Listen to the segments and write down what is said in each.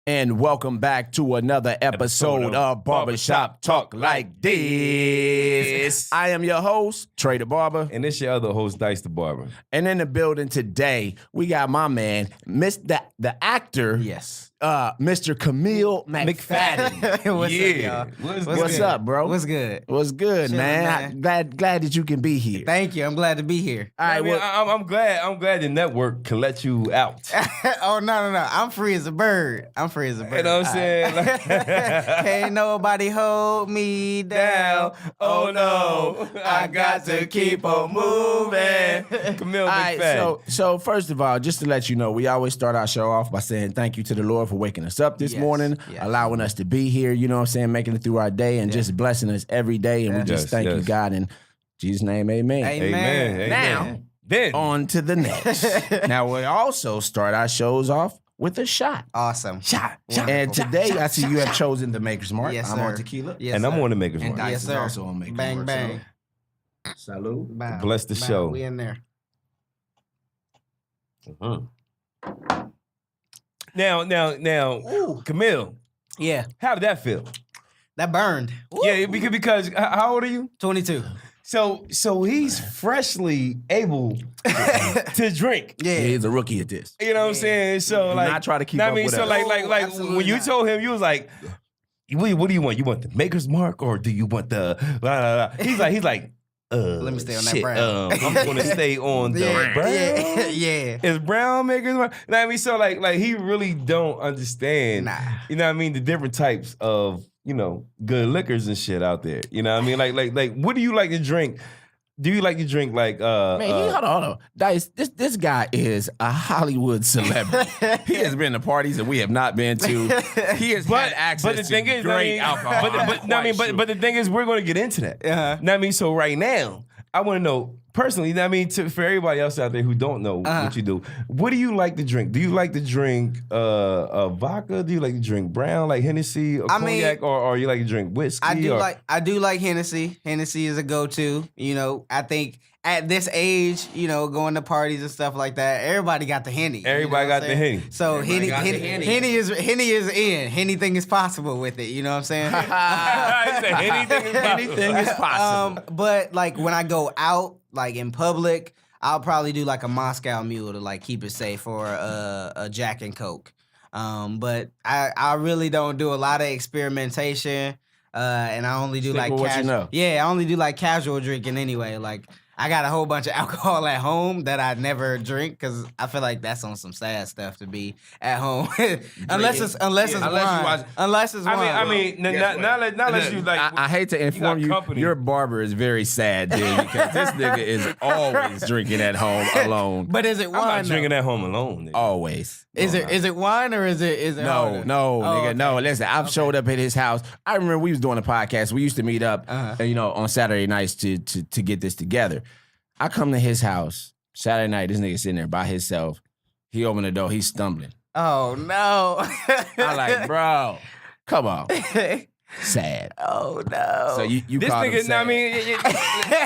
And welcome back to another episode of Barbershop Talk Like This. I am your host, Trey the Barber. And this your other host, Dice the Barber. And in the building today, we got my man, the actor. Yes. Mr. Kamil McFadden. What's up, y'all? What's up, bro? What's good? What's good, Chillin', man? Glad that you can be here. Thank you. I'm glad to be here. All right, I'm glad the network can let you out. Oh, no. I'm free as a bird. You know what I'm saying? Can't nobody hold me down. Oh, no. I got to keep on moving. Kamil All right, McFadden. so first of all, just to let you know, we always start our show off by saying thank you to the Lord for waking us up this morning, allowing us to be here, you know what I'm saying, making it through our day and just blessing us every day. And we just thank you, God, in Jesus' name, amen. Amen. Now, then on to the next. Now, we also start our shows off with a shot. Awesome. Shot. And today, I see you have chosen the Maker's Mark. Yes, I'm sir. on tequila. Yes, and sir. I'm on the Maker's And Mark. Dice Yes, is sir. also on Maker's Bang, Mark. bang. Salute. Bow, Bless the bow. show. We in there. Now, Kamil, Yeah. how did that feel? That burned. Yeah, because how old are you? 22. So he's freshly able to drink. Yeah. He's a rookie at this. You know what I'm saying? So Do like, not try to keep I up mean, with so us. like Absolutely when you not. told him, you was like, what do you want? You want the Maker's Mark or do you want the blah, blah, blah? He's like, Let me stay on that shit, brown. I'm gonna stay on the brown. Yeah. Is brown Maker's Mark? You know what I mean? So like he really don't understand. Nah. You know what I mean? The different types of good liquors and shit out there. You know what I mean? Like what do you like to drink? Do you like to drink like Man, hold on. Dice, this guy is a Hollywood celebrity. He has been to parties that we have not been to. He has had access but the thing to is, great alcohol. But the thing is, we're going to get into that. Uh-huh. Know what I mean? So right now, I want to know personally. You know what I mean? For everybody else out there who don't know what you do, what do you like to drink? Do you like to drink vodka? Do you like to drink brown, like Hennessy or cognac, or you like to drink whiskey? I do like Hennessy. Hennessy is a go-to. I think at this age, going to parties and stuff like that, everybody got the Henny. Everybody got the Henny. So Henny is in. Anything is possible with it. You know what I'm saying? Anything is possible. But like when I go out, like in public, I'll probably do like a Moscow Mule to like keep it safe, or a Jack and Coke. But I really don't do a lot of experimentation. And I only do Stick like with what you know. Yeah, I only do like casual drinking anyway. Like I got a whole bunch of alcohol at home that I never drink because I feel like that's on some sad stuff to be at home. unless it's wine. Unless it's wine. I mean, not unless you like. I hate to inform you, company. your barber is very sad, dude, because this nigga is always drinking at home alone. But is it wine? I'm not though? drinking at home alone. Nigga. Always. Is it wine or is it No, harder? nigga, okay. no. Listen, I've showed up at his house. I remember we was doing a podcast. We used to meet up, on Saturday nights to get this together. I come to his house Saturday night. This nigga sitting there by himself. He opened the door. He's stumbling. Oh no! I'm like, bro, come on. Sad. Oh no! So you This called him nigga, sad. I mean,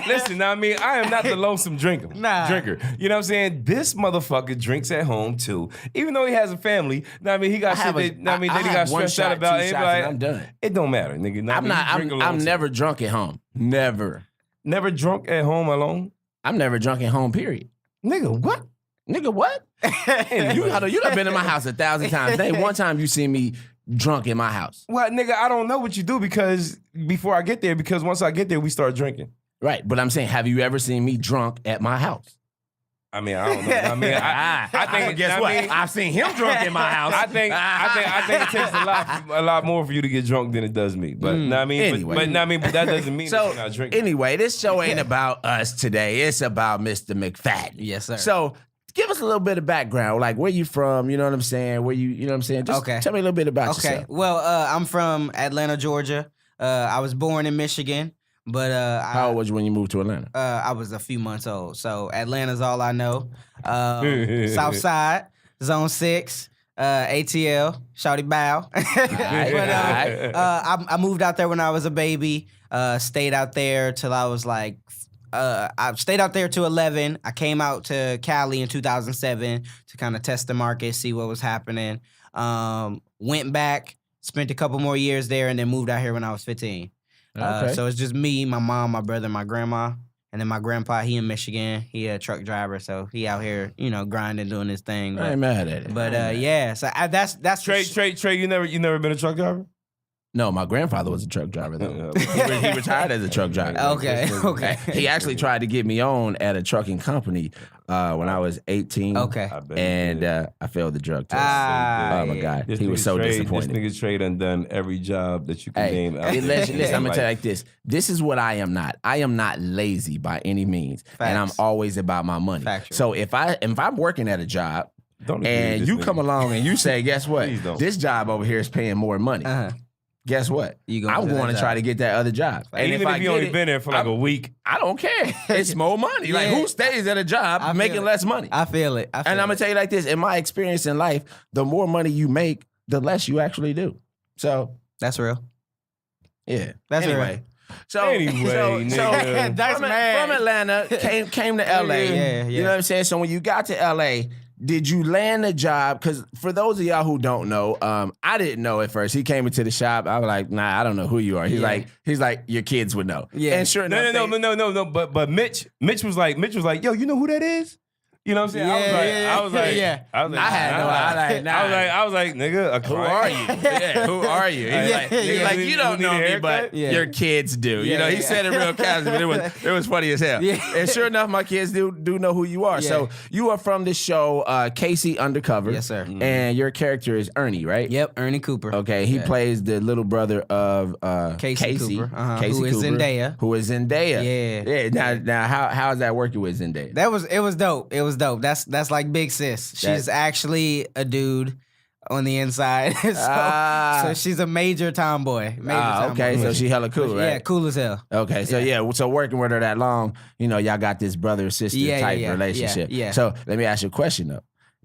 listen, I mean, I am not the lonesome drinker. Nah. You know what I'm saying? This motherfucker drinks at home too. Even though he has a family, I mean, he got shit that he got stressed out about. Two shots and I'm done. It don't matter, nigga. I'm never drunk at home. Never. Never drunk at home alone? I'm never drunk at home, period. Nigga, what? Nigga, what? you done been in my house 1,000 times. There ain't one time you see me drunk in my house. Well, nigga, I don't know what you do because once I get there, we start drinking. Right, but I'm saying, have you ever seen me drunk at my house? I mean, I don't know. I mean, I think guess what? I've seen him drunk in my house. I think it takes a lot more for you to get drunk than it does me. But Anyway. but that doesn't mean that you're not drinking. Anyway, this show ain't about us today. It's about Mr. McFadden. Yes, sir. So give us a little bit of background, like where you from, you know what I'm saying? Where you know what I'm saying? Just Okay. tell me a little bit about Okay. yourself. Well, I'm from Atlanta, Georgia. I was born in Michigan, but How old was you when you moved to Atlanta? I was a few months old. So Atlanta's all I know. South Side, Zone 6, ATL, Shawty Bow. I moved out there when I was a baby. Stayed out there till I was like I stayed out there to 11. I came out to Cali in 2007 to kind of test the market, see what was happening. Went back, spent a couple more years there, and then moved out here when I was 15. Okay. So it's just me, my mom, my brother, my grandma, and then my grandpa. He in Michigan. He a truck driver, so he out here, grinding, doing his thing. I ain't mad at it. But yeah, so that's Trey, you never been a truck driver? No, my grandfather was a truck driver though. He retired as a truck driver. Okay. He actually tried to get me on at a trucking company when I was 18. Okay. And I failed the drug test. Oh my God. He was so disappointed. This nigga Trey done every job that you can name. Listen, I'm gonna tell you like this. This is what I am not. I am not lazy by any means. Facts. And I'm always about my money. Factual. So if I'm working at a job and you come along and you say, guess what? This job over here is paying more money. Guess what? I'm going to try to get that other job. And even if you only been there for like a week, I don't care. It's more money. Like, who stays at a job making less money? I feel it. And I'm going to tell you like this. In my experience in life, the more money you make, the less you actually do. So. That's real. Yeah. That's real. So nigga. That's from Atlanta, came to LA. Yeah. You know what I'm saying? So when you got to LA, did you land a job? Because for those of y'all who don't know, I didn't know at first. He came into the shop. I was like, nah, I don't know who you are. He's like, your kids would know. Yeah. And sure enough, no. But Mitch was like, yo, you know who that is? You know what I'm saying? I was like, I had no idea. I was like, nigga, who are you? Who are you? He's like, you don't know me, but your kids do. You know, he said it real casual, but it was funny as hell. Yeah. And sure enough, my kids do know who you are. Yeah. So you are from the show Casey Undercover. Yes, sir. And your character is Ernie, right? Yep, Ernie Cooper. Okay, he plays the little brother of Casey Cooper, Casey who is Cooper, Zendaya. Who is Zendaya. Yeah. Now how is that working with Zendaya? It was dope. It was dope. That's like big sis. She's actually a dude on the inside. so she's a major tomboy. Okay, so she hella cool, right? Yeah, cool as hell. Okay, so so working with her that long, y'all got this brother sister type relationship. Yeah. So let me ask you a question though.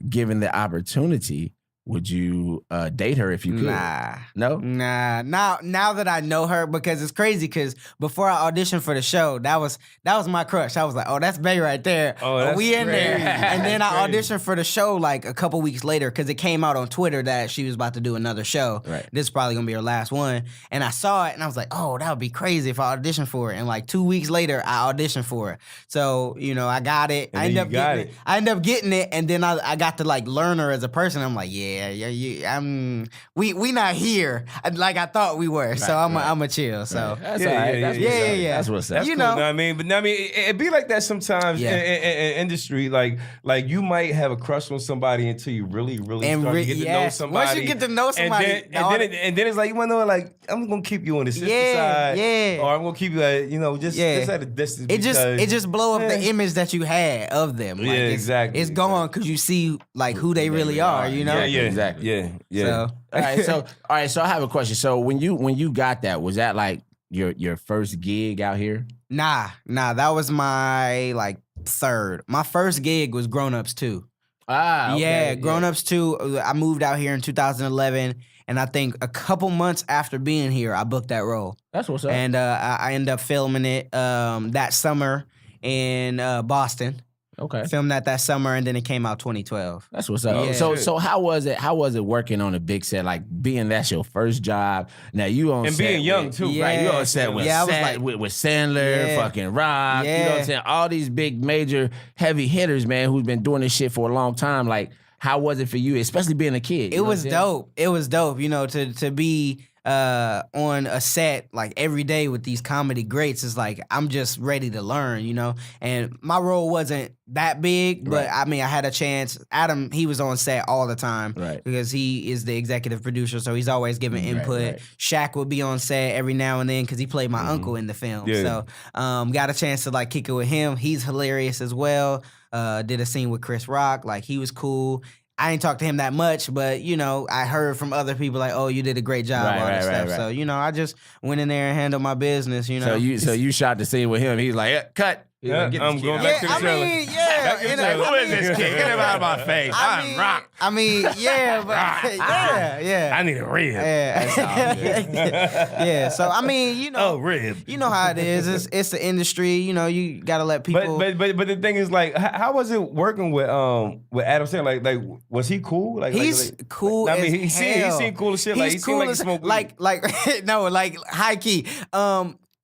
Given the opportunity, would you date her if you could? Nah. No? Nah. Now that I know her, because it's crazy, because before I auditioned for the show, that was my crush. I was like, oh, that's Bae right there. Oh, that's we in there. crazy. And then I auditioned for the show like a couple weeks later, because it came out on Twitter that she was about to do another show. Right. This is probably going to be her last one. And I saw it, and I was like, oh, that would be crazy if I auditioned for it. And like 2 weeks later, I auditioned for it. So, I got it. I ended up getting it, and then I got to like learn her as a person. I'm like, we not here like I thought we were. Right, so I'm a chill. So that's all right. That's what's up. That's cool. know what I mean? But I mean, it be like that sometimes in industry. Like you might have a crush on somebody until you really start to get to know somebody. Once you get to know somebody, and then it's like, you want to know, like, I'm gonna keep you on the sister side, or I'm gonna keep you at just at a distance. It just blow up the image that you had of them. Like, exactly. It's gone because you see like who they really are. Yeah, exactly. Yeah. So, All right. So I have a question. So when you got that, was that like your first gig out here? Nah. That was my like third. My first gig was Grown Ups 2. Okay. Yeah, Grown Ups 2. I moved out here in 2011, and I think a couple months after being here, I booked that role. That's what's up. And I ended up filming it that summer in Boston. Okay. Filmed that summer, and then it came out 2012. That's what's up. Yeah. So how was it? How was it working on a big set? Like being that's your first job. Now you on and set being young with, too, yeah. right? You on set with with Sandler, fucking Rock. Yeah. You know what I'm saying? All these big major heavy hitters, man, who's been doing this shit for a long time. Like, how was it for you, especially being a kid? It was dope. It was dope. To be on a set like every day with these comedy greats is like I'm just ready to learn, and my role wasn't that big, but I mean I had a chance. Adam, he was on set all the time, right? Because he is the executive producer, so he's always giving input. Right. Shaq would be on set every now and then because he played my uncle in the film. So got a chance to like kick it with him. He's hilarious as well. Did a scene with Chris Rock, like he was cool. I ain't talked to him that much, but I heard from other people like, "Oh, you did a great job," all this stuff. Right. So I just went in there and handled my business. So you shot the scene with him. He's like, cut. Yeah, I'm going back to the trailer. Who is this kid? Get him out of my face. I'm Rock. I mean, yeah, but yeah. I need a rib. Yeah. So I mean, you know, rib. You know how it is. It's the industry. You know, you gotta let people. But the thing is, like, how was it working with Adam Sandler? Like, was he cool? Like, he's cool. I mean, he hell. seemed cool as shit. Like, he seemed like he smoked weed. like no, like high key.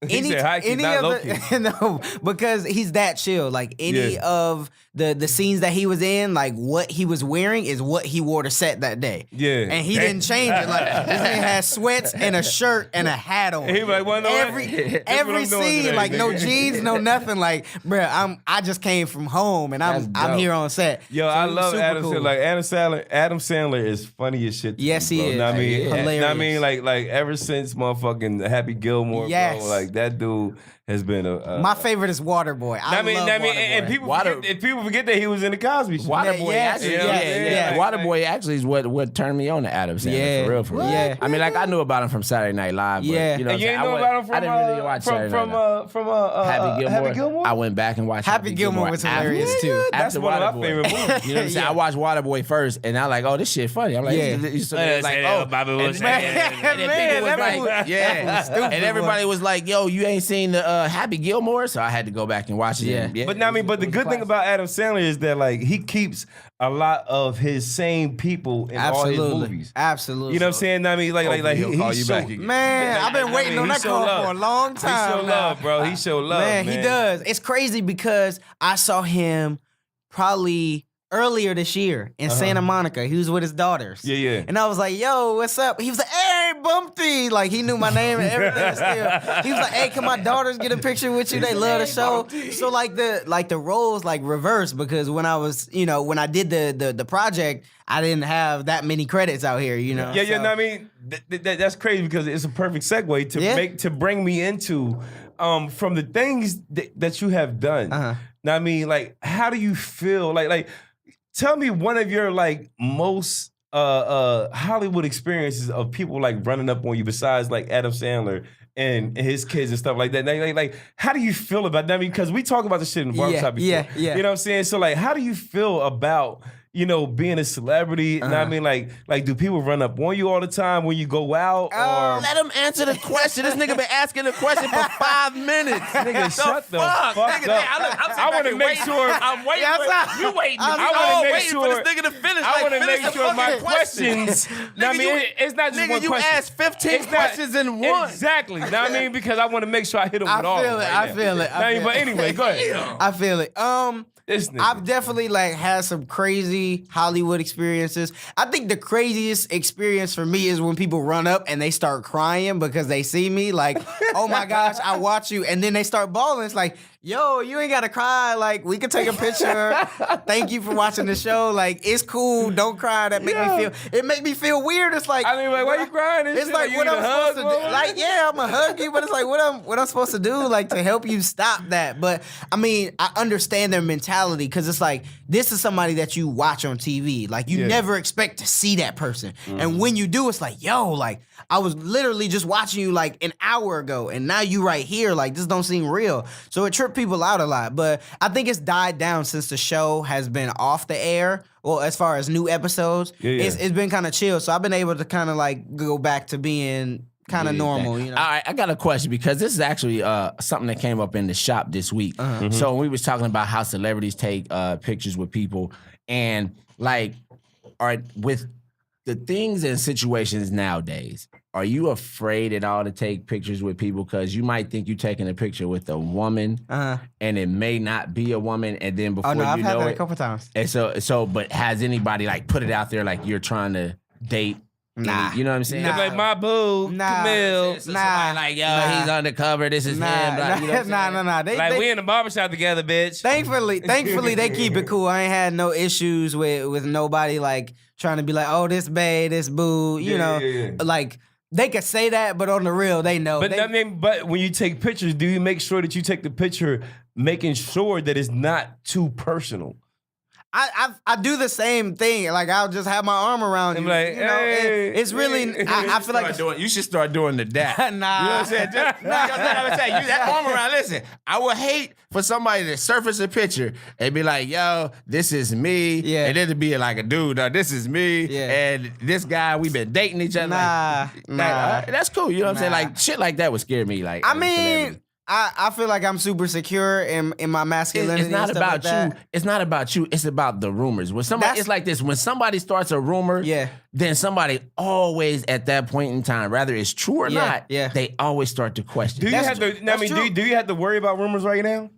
He said high key, not low key. No, because he's that chill. Like any of the scenes that he was in, like what he was wearing is what he wore to set that day. Yeah, and he didn't change it. Like this man had sweats and a shirt and a hat on. He was like, well, no, every scene, today, like no jeans, no nothing. Like, bruh, I just came from home and I'm here on set. Yo, so I love Adam cool. Sandler. Like Adam Sandler is funny as shit. Yes, me, he is. Know I mean, hilarious. I mean, like ever since motherfucking Happy Gilmore, yes. bro, like that dude has been a my favorite is Waterboy. I love Waterboy. And people forget that he was in the Cosby Show. Waterboy, yeah. Waterboy actually is what turned me on to Adam Sandler for real. Yeah. I mean, like I knew about him from Saturday Night Live. But, Yeah. you know, And you didn't know about him from I didn't really watch Saturday Night Live. from Happy Gilmore. I went back and watched Happy Gilmore was hilarious too. That's After one of my Waterboy. favorite movies. You know what I'm saying? I watched Waterboy first, and I like, oh, this shit funny. I'm like, Bobby was and everybody was like, yo, you ain't seen the Happy Gilmore, so I had to go back and watch it. Yeah. But I mean, but the good thing about Adam Sandler is that like he keeps a lot of his same people in all his movies. Absolutely. You know what I'm saying? I mean, like he'll call you back again. Man, I've been waiting on that call for a long time. He show love, bro. He show love, man. He does. It's crazy because I saw him probably earlier this year in Santa Monica. He was with his daughters. Yeah. And I was like, yo, what's up? He was like, hey, Bumpty. Like, he knew my name and everything still. He was like, hey, can my daughters get a picture with you? They love the show. Bumpty. So, the roles, reversed because when I was, when I did the project, I didn't have that many credits out here, you know? Yeah, no, I mean, that's crazy because it's a perfect segue to bring me into from the things that you have done. Now, I mean, like, how do you feel? Like, tell me one of your most Hollywood experiences of people running up on you besides Adam Sandler and his kids and stuff like that. Like how do you feel about that? I mean, because we talk about this shit in the barbershop before. Yeah. You know what I'm saying? So how do you feel about being a celebrity? And I mean, like, do people run up on you all the time when you go out? Or let him answer the question. This nigga been asking the question for 5 minutes. Nigga, shut the fuck up. I want to make sure. I'm waiting. You waiting? I want to make sure for this nigga to finish. I want to make sure my questions. I mean, it's not just one question. You asked 15 questions in one. Exactly. Know what I mean? Because I want to make sure I hit them with all. I feel it. But anyway, go ahead. I feel it. I've definitely had some crazy Hollywood experiences. I think the craziest experience for me is when people run up and they start crying because they see me. Like, oh my gosh, I watch you, and then they start bawling. It's like, yo, you ain't gotta cry. Like, we can take a picture. Thank you for watching the show. Like, it's cool. Don't cry. That make me feel weird. It's like, I mean, why you crying? It's like what I'm supposed to do. Like, yeah, I'm gonna hug you, but it's like what I'm supposed to do, to help you stop that. But I mean, I understand their mentality because it's like this is somebody that you watch on TV. Like, you never expect to see that person, and when you do, it's like, yo, I was literally just watching you an hour ago, and now you right here. This don't seem real. So it tripped people out a lot, but I think it's died down since the show has been off the air. Well, as far as new episodes, it's been kind of chill. So I've been able to kind of go back to being kind of normal. All right, I got a question because this is actually something that came up in the shop this week. So we was talking about how celebrities take pictures with people, and with the things and situations nowadays, are you afraid at all to take pictures with people because you might think you're taking a picture with a woman and it may not be a woman, and then before I've had that a couple times. And but has anybody put it out there you're trying to date? Nah. You know what I'm saying? Nah. My boo, Camille. He's undercover, this is him. Nah. We in the barbershop together, bitch. Thankfully, they keep it cool. I ain't had no issues with nobody trying to be oh, this bae, this boo, you know. They could say that, but on the real, they know. But when you take pictures, do you make sure that you take the picture making sure that it's not too personal? I do the same thing. Like I'll just have my arm around you. Like, you know, it's really. I feel like you should start doing the dap. Nah. You know what I'm saying? Just, I'm saying, use that arm around. Listen, I would hate for somebody to surface a picture and be like, "Yo, this is me," and then to be like a dude, this is me, and this guy, we've been dating each other. Nah. That's cool. You know what I'm saying? Like shit like that would scare me. Like I mean. I feel like I'm super secure in my masculinity. It's not and stuff about like you. It's not about you. It's about the rumors. When somebody, it's like this. When somebody starts a rumor, then somebody always at that point in time, whether it's true or not, they always start to question. Do you have to? I mean, do you have to worry about rumors right now?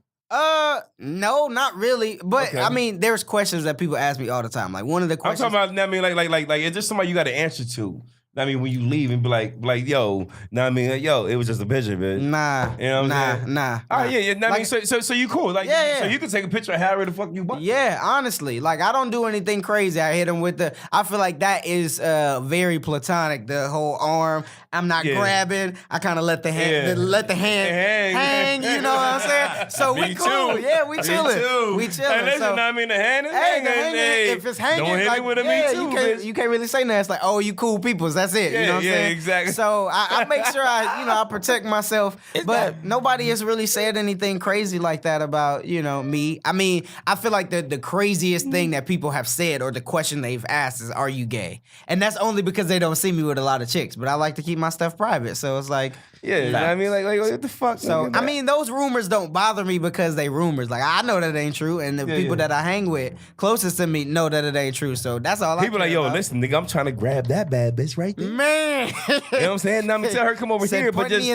No, not really. But I mean, there's questions that people ask me all the time. Like one of the questions I'm talking about. I mean, like, is there somebody you got to answer to? I mean, when you leave and be like, yo, it was just a picture, bitch. Nah, you know what I'm saying? Nah. Oh yeah. I mean, so you cool, like, so you can take a picture of however the fuck you want. Yeah, honestly, like I don't do anything crazy. I hit him with I feel like that is very platonic. The whole arm, I'm not grabbing. I kind of let the hand, hang. You know what I'm saying? So we cool. Too. Yeah, we chilling. We chilling. Hey, listen, I mean, the hand is hanging. If it's hanging, don't hit like, me with a me too. you can't really say nothing. It's like, oh, you cool peoples. That's it. You know what I'm saying? Exactly. So I make sure I protect myself. But nobody has really said anything crazy like that about, me. I mean, I feel like the craziest thing that people have said or the question they've asked is, are you gay? And that's only because they don't see me with a lot of chicks. But I like to keep my stuff private. So it's like, I mean, like what the fuck? So I mean, those rumors don't bother me because they rumors. Like I know that it ain't true, and the people that I hang with closest to me know that it ain't true. So that's all. People I like, about. Listen, nigga, I'm trying to grab that bad bitch right there. Man, you know what I'm saying? Now, I mean, tell her come over here, but just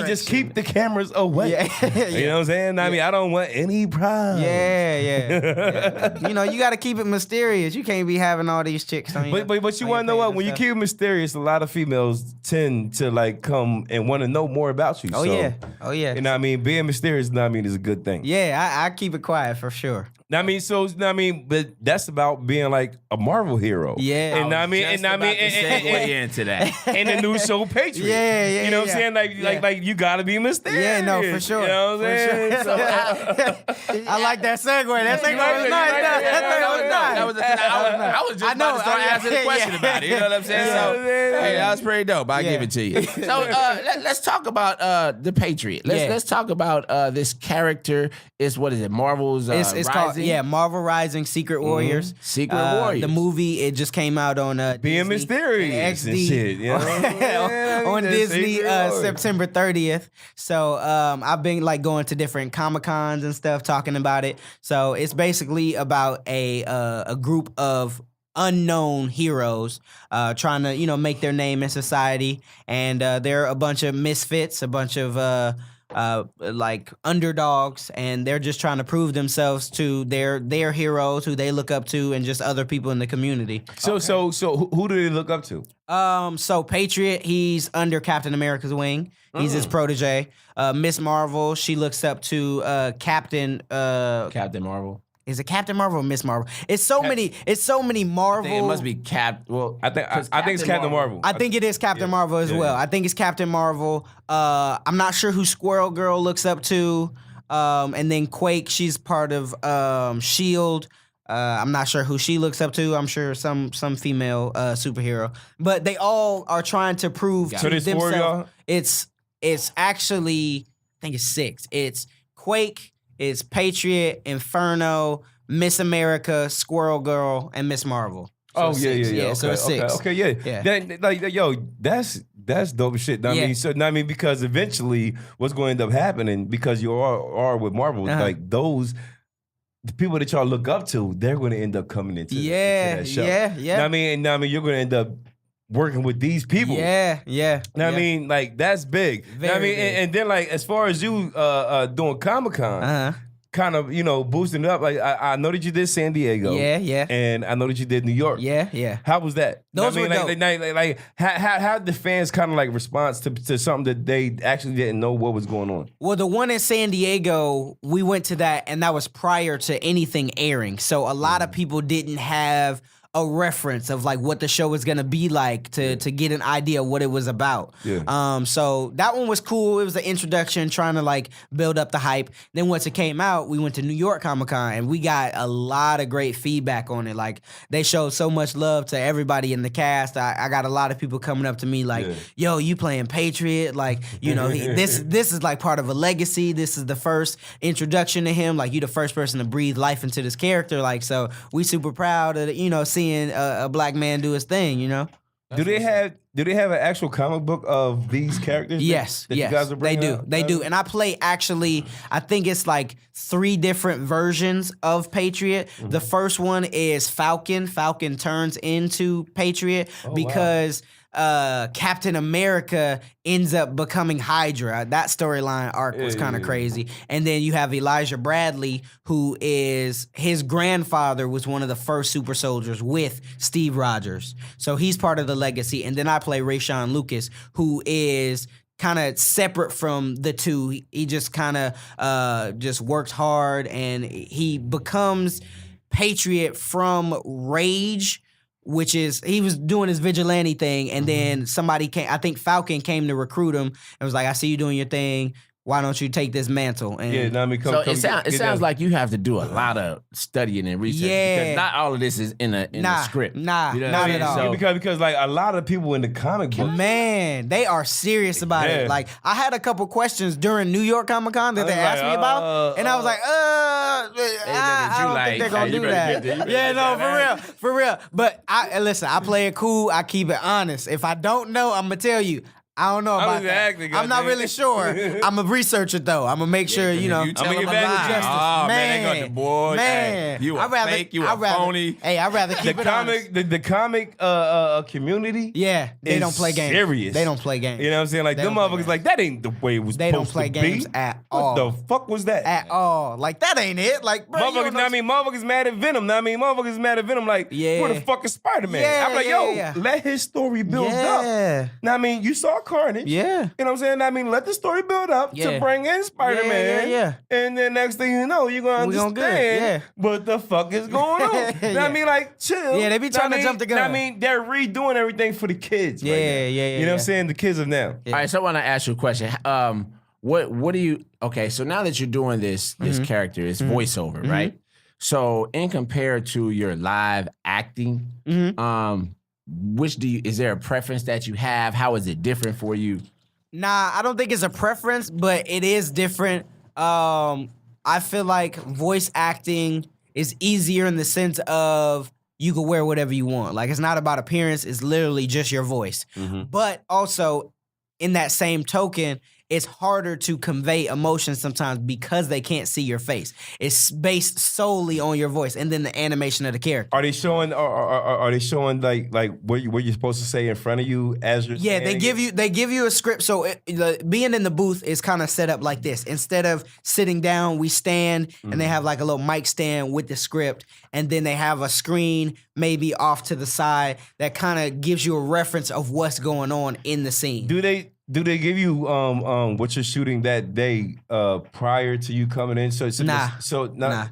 just keep the cameras away. You know what I'm saying? I mean, I don't want any problems. Yeah. You got to keep it mysterious. You can't be having all these chicks on you. But you want to know what? When you keep it mysterious, a lot of females tend to like come and want to know more about you. Oh yeah. You know what I mean? Being mysterious, is a good thing. Yeah, I keep it quiet for sure. But that's about being like a Marvel hero. Yeah. And segue into that. And the new show Patriot. Yeah. You know what I'm saying? Like you gotta be mysterious. Yeah, no, for sure. You know what I'm saying? Sure. So, I like that segue. That segue was nice. That was I was just about to start asking a question about it. You know what I'm saying? So that was pretty dope. I'll give it to you. So let's talk about the Patriot. Let's talk about this character. What is it? Marvel's it's called Rising? Marvel Rising Secret Warriors. Secret Warriors. The movie, it just came out on Being Disney, mysterious XD, and shit, you know? on Disney September 30th. So I've been like going to different Comic-Cons and stuff talking about it. So it's basically about a group of unknown heroes trying to make their name in society, and they're a bunch of misfits, a bunch of like underdogs, and they're just trying to prove themselves to their heroes who they look up to and just other people in the community. So who do they look up to? So Patriot, he's under Captain America's wing. He's his protege. Miss Marvel, she looks up to Captain Marvel. Is it Captain Marvel or Miss Marvel? It's so many Marvel. I think it must be I think it's Captain Marvel. I think it is Captain Marvel as well. I think it's Captain Marvel. I'm not sure who Squirrel Girl looks up to. And then Quake, she's part of S.H.I.E.L.D. I'm not sure who she looks up to. I'm sure some female superhero. But they all are trying to prove to themselves. It's actually, I think it's 6. It's Quake, it's Patriot, Inferno, Miss America, Squirrel Girl, and Miss Marvel. So yeah. Okay, so it's 6. Okay, yeah. That's dope shit. I mean, because eventually, what's going to end up happening, because you are with Marvel, like the people that y'all look up to, they're going to end up coming into that show. I mean, you're going to end up working with these people. I mean, like, that's big. I mean, and then, like, as far as you doing Comic-Con, kind of, boosting it up. Like, I know that you did San Diego. Yeah. And I know that you did New York. Yeah. How was that? Those were dope. Like, how did the fans kind of, like, respond to something that they actually didn't know what was going on? Well, the one in San Diego, we went to that, and that was prior to anything airing. So a lot of people didn't have a reference of like what the show was gonna be like to get an idea of what it was about. Yeah. So that one was cool. It was the introduction, trying to like build up the hype. Then once it came out, we went to New York Comic Con and we got a lot of great feedback on it. Like they showed so much love to everybody in the cast. I got a lot of people coming up to me like, "Yo, you playing Patriot? Like, you know, this is like part of a legacy. This is the first introduction to him. Like, you the first person to breathe life into this character. Like, so we super proud of seeing a black man do his thing. You know." Do they have an actual comic book of these characters? Yes, that yes, you guys are they bringing do. out? They do. And I play actually, I think it's like 3 different versions of Patriot. The first one is Falcon. Falcon turns into Patriot because Captain America ends up becoming Hydra. That storyline arc was kind of crazy. And then you have Elijah Bradley, who is his grandfather was one of the first super soldiers with Steve Rogers. So he's part of the legacy. And then I play Rayshawn Lucas, who is kind of separate from the two. He just kind of just works hard, and he becomes Patriot from Rage, which is he was doing his vigilante thing, and then somebody came. I think Falcon came to recruit him and was like, "I see you doing your thing. Why don't you take this mantle?" And it sounds like you have to do a lot of studying and research because not all of this is in a script. Not at all. So, because like a lot of people in the comic book, man, they are serious about it. Like I had a couple questions during New York Comic Con that they asked me about, and I was like, I don't think they're gonna do that. Yeah, no, for real. But I play it cool. I keep it honest. If I don't know, I'm gonna tell you. I don't know about that. I'm not really sure. I'm a researcher though. I'm gonna make sure you know. You tell I'm them gonna about justice. Oh man, they got the boy. Man, hey, you a fake. You a phony. Hey, I'd rather keep it honest. The comic community. Yeah, they don't play games. Serious. They don't play games. You know what I'm saying? Like them motherfuckers, like that ain't the way it was. They don't play games at all. What the fuck was that? At all. Like that ain't it. Like bro, motherfuckers mad at Venom. Motherfuckers mad at Venom. Like, where the fuck is Spider-Man? Yeah, I'm like, let his story build up. Now, you saw Carnage. Yeah. You know what I'm saying? Let the story build up to bring in Spider-Man. Yeah. And then next thing you know, you're going to understand what the fuck is going on. Like, chill. Yeah, they be trying to jump the gun. They're redoing everything for the kids. Yeah. You know what I'm saying? The kids of now. All right, so I want to ask you a question. What do you, okay, so now that you're doing this character, it's voiceover, right? So in compared to your live acting, is there a preference that you have? How is it different for you? Nah, I don't think it's a preference, but it is different. I feel like voice acting is easier in the sense of you can wear whatever you want. Like, it's not about appearance. It's literally just your voice. But also, in that same token, it's harder to convey emotion sometimes because they can't see your face. It's based solely on your voice and then the animation of the character. Are they showing? Are they showing like what you're supposed to say in front of you as you're? Yeah, they give you a script. So being in the booth is kind of set up like this. Instead of sitting down, we stand and they have like a little mic stand with the script, and then they have a screen maybe off to the side that kind of gives you a reference of what's going on in the scene. Do they give you what you're shooting that day prior to you coming in? Nah.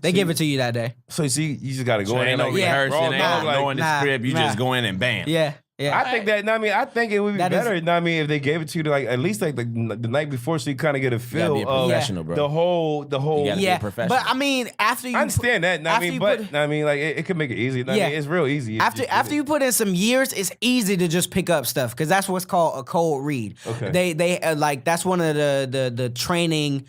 They give it to you that day. So see, you just gotta go in Ain't no rehearsing, ain't no knowing the script. You just go in and bam. Yeah. Yeah. I think that. I think it would be better. If they gave it to you like at least like the night before, so you kind of get a feel be a professional, bro. the whole. You gotta be a professional. But after you, I understand that. It could make it easy. It's real easy. After you put in some years, it's easy to just pick up stuff because that's what's called a cold read. Okay. They like that's one of the training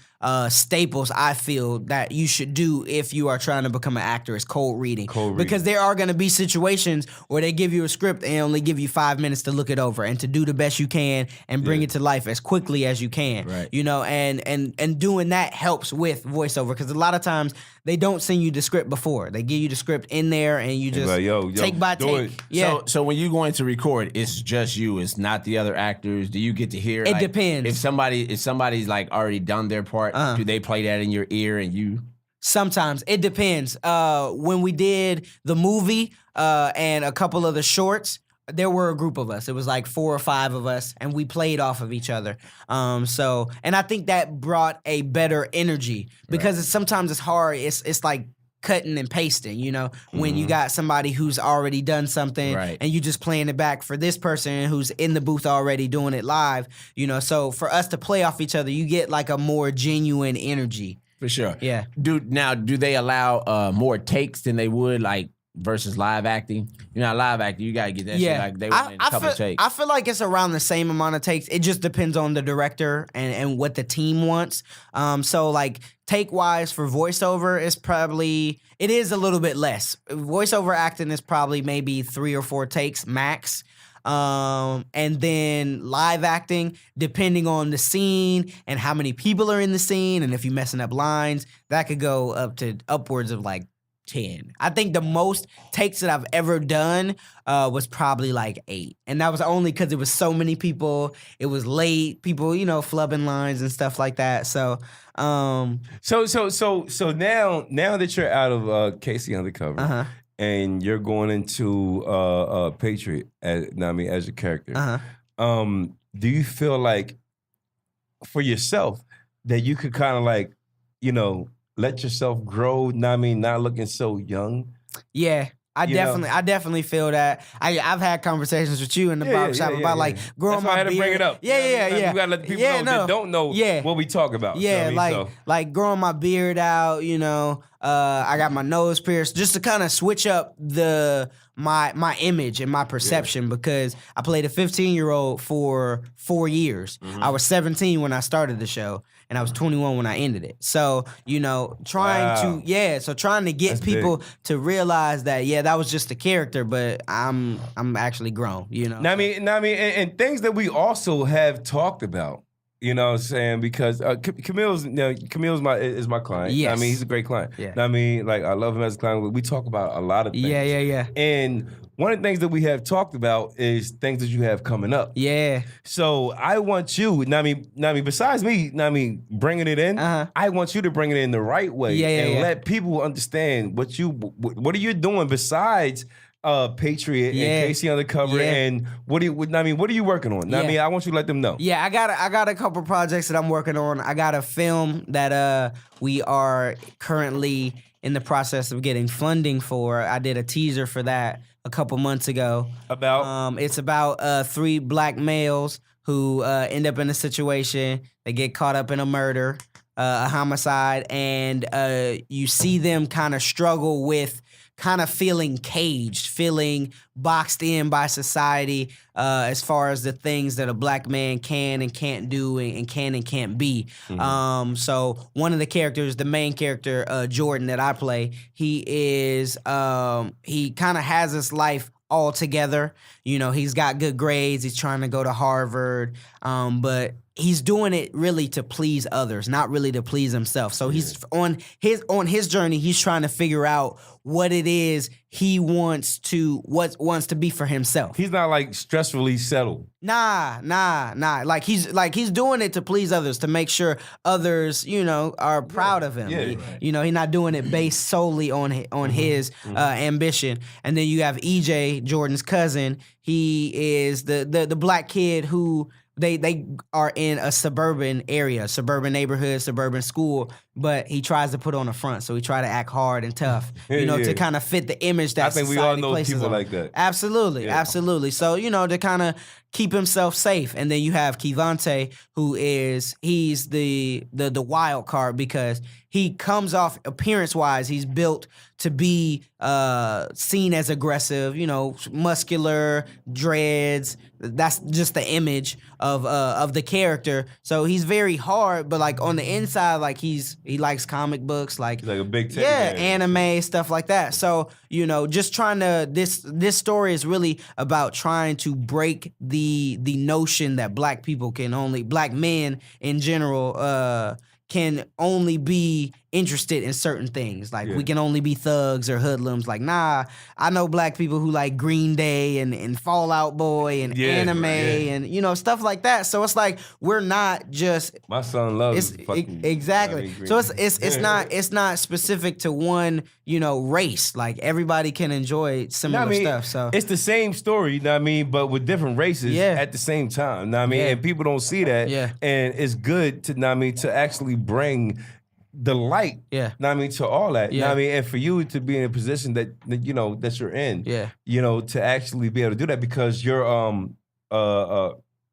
staples I feel that you should do if you are trying to become an actor is cold reading. Because there are going to be situations where they give you a script and only give you 5 minutes to look it over and to do the best you can and bring it to life as quickly as you can. Right. You know, and doing that helps with voiceover because a lot of times they don't send you the script before. They give you the script in there and you just take by take. Yeah. So when you're going to record, it's just you. It's not the other actors. Do you get to hear? It depends. If somebody's like already done their part, do they play that in your ear and you? Sometimes it depends. When we did the movie and a couple of the shorts, there were a group of us. It was like 4 or 5 of us, and we played off of each other. And I think that brought a better energy because sometimes it's hard. It's like cutting and pasting, you know, when you got somebody who's already done something and you just playing it back for this person who's in the booth already doing it live, you know. So for us to play off each other, you get like a more genuine energy. For sure. Yeah. Do they allow more takes than they would like versus live acting? You know, live acting, you gotta get that shit like they want a couple takes. I feel like it's around the same amount of takes. It just depends on the director and what the team wants. So like take wise for voiceover it is a little bit less. Voiceover acting is probably maybe 3 or 4 takes max. And then live acting, depending on the scene and how many people are in the scene, and if you're messing up lines, that could go upwards of like 10. I think the most takes that I've ever done was probably like 8. And that was only because it was so many people. It was late. People, you know, flubbing lines and stuff like that. So now that you're out of Casey Undercover and you're going into Patriot as your character, do you feel like for yourself that you could kind of like, you know, let yourself grow, not looking so young? Yeah, I definitely feel that. I've had conversations with you in the barbershop about like growing my beard. That's why I had to bring it up. Yeah. We gotta let the people know that don't know what we talk about. Yeah, like growing my beard out, you know. I got my nose pierced just to kind of switch up my image and my perception because I played a 15-year-old for 4 years. I was 17 when I started the show, and I was 21 when I ended it. So, you know, trying to get That's people big. to realize that, that was just a character, but I'm actually grown, you know. And things that we also have talked about. You know what I'm saying? Because Kamil's is my client. Yes. I mean, he's a great client. Yeah. I mean, like, I love him as a client. We talk about a lot of things. Yeah. And one of the things that we have talked about is things that you have coming up. Yeah. So I want you, besides me, bringing it in, I want you to bring it in the right way and let people understand what are you doing besides Patriot and Casey Undercover, and what are you working on? I want you to let them know. Yeah, I got a couple projects that I'm working on. I got a film that we are currently in the process of getting funding for. I did a teaser for that a couple months ago. About? It's about 3 black males who end up in a situation. They get caught up in a murder, a homicide, and you see them kind of struggle with kind of feeling caged, feeling boxed in by society as far as the things that a black man can and can't do and can and can't be. So one of the characters, the main character, Jordan, that I play, he kind of has his life all together. You know, he's got good grades. He's trying to go to Harvard, but he's doing it really to please others, not really to please himself. So he's on his journey. He's trying to figure out what it is he wants to be for himself. He's not like stressfully settled. Nah. Like he's doing it to please others, to make sure others, you know, are proud of him. You know, he's not doing it based solely on his ambition. And then you have EJ, Jordan's cousin. He is the black kid who they are in a suburban area, suburban neighborhood, suburban school, but he tries to put on a front. So he try to act hard and tough, you know, to kind of fit the image that I think we all know people like that. Absolutely. So, you know, to kind of keep himself safe. And then you have Kivante, he's the wild card because he comes off appearance-wise, he's built to be seen as aggressive, you know, muscular, dreads. That's just the image of the character. So he's very hard, but like on the inside, like he likes comic books, like he's like a big man. Anime, stuff like that. So, you know, just trying to this story is really about trying to break the notion that black men in general can only be interested in certain things. Like we can only be thugs or hoodlums. Like, nah, I know black people who like Green Day and Fall Out Boy and anime and, you know, stuff like that. So it's like, we're not just... My son loves exactly. So it's not specific to one, you know, race. Like everybody can enjoy similar stuff. So it's the same story, you know what I mean, but with different races at the same time. You know what I mean? And people don't see that. And it's good to, you know what I mean, to actually bring the light. Yeah. Know what I mean, to all that. You know Yeah. what I mean, and for you to be in a position that you know that you're in. Yeah. You know, to actually be able to do that because you're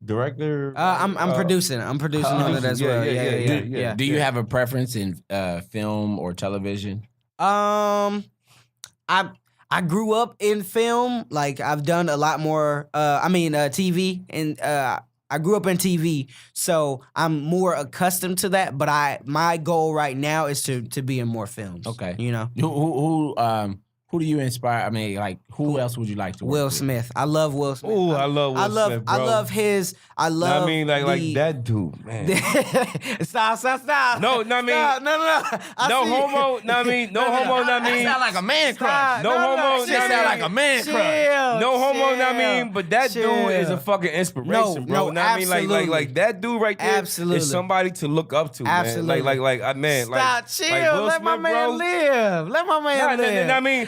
director. I'm producing. I'm producing on it as well. Yeah. Do you have a preference in film or television? I grew up in film. Like I've done a lot more. TV, and I grew up in TV, so I'm more accustomed to that. But my goal right now is to be in more films. Okay, you know who do you inspire? I mean, like who else would you like to work Will with? Smith. I love Will Smith. Ooh, I love Will Smith, bro. I love his. I love. I mean, like that dude, man. Stop. No, I mean, no homo. No, I mean, no homo. No, I mean, sound like a man crush. No homo. Shit sound like a man crush. No homo. No, I mean, but that dude is a fucking inspiration, bro. No, I mean, absolutely. like that dude right there Absolutely. is somebody to look up to, Absolutely. man. Like, man. Stop, chill. Like Will Let my Smith, man bro. live. Let my man live. I mean,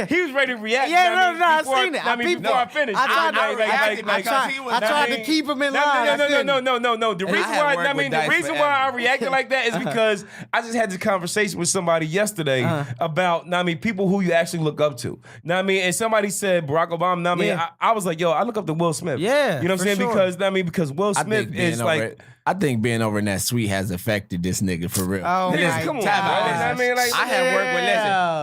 he was ready to react. Yeah, I before, seen it. I mean, before I finished. I tried to keep him in line. No. The reason why the reason why I reacted like that is because I just had this conversation with somebody yesterday about people who you actually look up to. And somebody said Barack Obama. I was like, yo, I look up to Will Smith. Yeah, you know what I'm saying? sure. Because Will Smith is like. I think being over in that suite has affected this nigga for real. Oh Niggas, come on, bro. I mean, like, I have worked with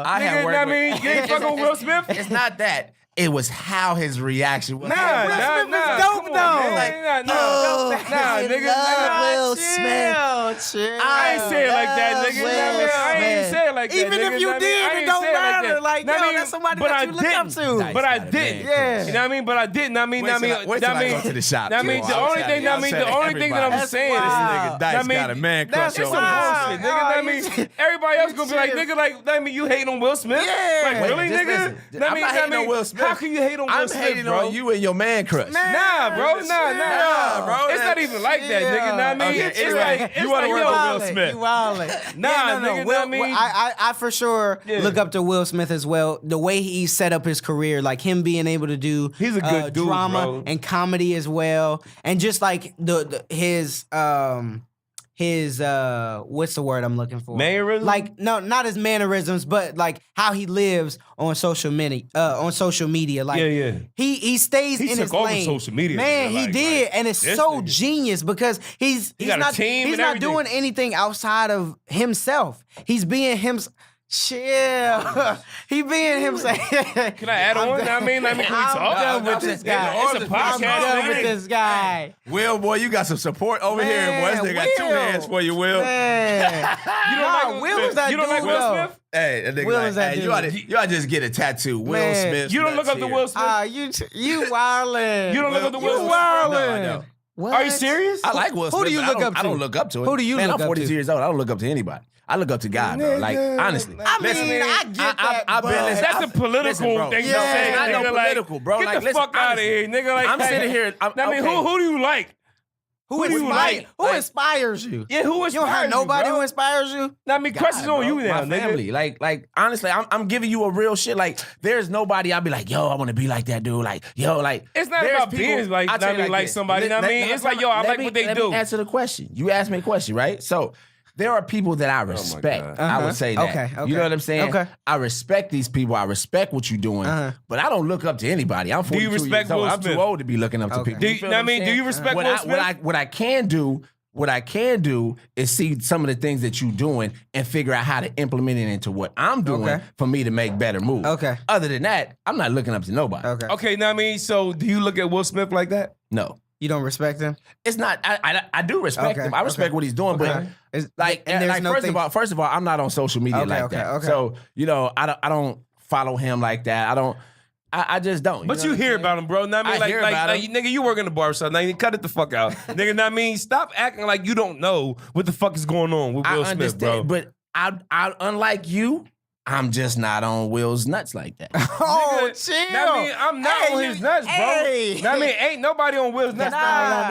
I have worked with. You ain't fucking with Will Smith. It's not that. It was how his reaction was. Will Smith is dope, though. Will Smith. Chill. I ain't say it like that, nigga. I ain't say it like that. Even if you did, it don't matter. Like, yo, that's somebody that you look up to. But I didn't. Yeah. You know what I mean? But I didn't. Wait till I go to the shop. the only thing that I'm saying is, nigga Dice got a man crush that's on some him. bullshit, nigga. Everybody else gonna be like, nigga, like, you hating on Will Smith? Yeah. Like, really, Just nigga? listen. I'm not hating on Will Smith. How can you hate on Will I'm Smith, hating bro? on you and your man crush. Nah, bro. Nah, bro. It's not even like that, nigga. Know what I mean? Okay, It's anyway, like, you wanna work with Will Smith. You wildin'. Nah, Yeah, nigga, Will, know what I mean? I for sure look up to Will Smith as well. The way he set up his career, like him being able to do He's a good dude, drama bro. and comedy as well, and just like his what's the word I'm looking for? Mannerisms? Like no, not his mannerisms, but like how he lives on social media. Like he stays He in took his over lane. social media, Man, like, he did, like, and it's this so nigga. genius because he's got a not team he's and not everything. doing anything outside of himself. He's being him. Chill. He being himself. Can I add on? I mean, can we talk? I'm done with this guy. It's a podcast. I'm done with nigga. this guy. Will, boy, you got some support over here, boy. This nigga got two Will. hands for you, Will. Man. You don't like Will Will Smith? is that You don't like dude, Will though. Smith? Hey, that nigga Will like, is that hey, dude. you ought to just get a tattoo. Will Man. Smith. You don't look up to Will Smith? You wildin'. You don't look up to Will You Smith? No, I wildin'. don't. What? Are you serious? I like Will Smith. Who do you but look I don't- up I to? don't look up to him. Who do you Man, look I'm up 42 to? years old. I don't look up to anybody. I look up to God, bro. Like, honestly. I mean, I get that, I've been but- listening. That's a political Listen, bro. thing to Yeah. say. It's not nigga, no like, political, bro. Get Like, the listen, fuck out of here, nigga. Like, I'm sitting here. I mean, okay. who do you like? Who do you inspires? like? Who inspires you? Yeah, who You don't inspires have nobody bro? who inspires you. I mean, questions God, on you bro. now, My nigga. family. Like honestly, I'm giving you a real shit. Like, there's nobody I'll be like, yo, I want to be like that dude. Like, yo, like It's not there's about people- being like, I'll tell you like this. somebody. You know what I mean? It's like, yo, I like what they let do. me answer the question. You asked me a question, right? So there are people that I respect. God. I would say that. Okay. You know what I'm saying? Okay. I respect these people. I respect what you're doing. But I don't look up to anybody. I'm 42 you respect years old. Will I'm Smith? too old to be looking up to people. Do you, feel know what what I I'm mean? Do saying? you respect What Will I- Smith? What I can do is see some of the things that you're doing and figure out how to implement it into what I'm doing Okay. for me to make better moves. Okay. Other than that, I'm not looking up to nobody. Okay. Okay, know what I mean? So do you look at Will Smith like that? No. You don't respect him? It's not. I do respect Okay, him. I respect okay. what he's doing, Okay. but Is- like, and there's like no first of all, I'm not on social media Okay, like okay, that. okay. So I don't follow him like that. I just don't. But know you what I'm hear saying? about him, bro. Know what I mean? I hear about him. nigga, you work in the barbershop. Now you cut it the fuck out. Nigga, know what I mean? Stop acting like you don't know what the fuck is going on with Will Smith, bro. But I unlike you, I'm just not on Will's nuts like that. Oh, Nigga, chill. I mean, I'm not on his nuts, bro. Hey. I mean, ain't nobody on Will's nuts. Nah,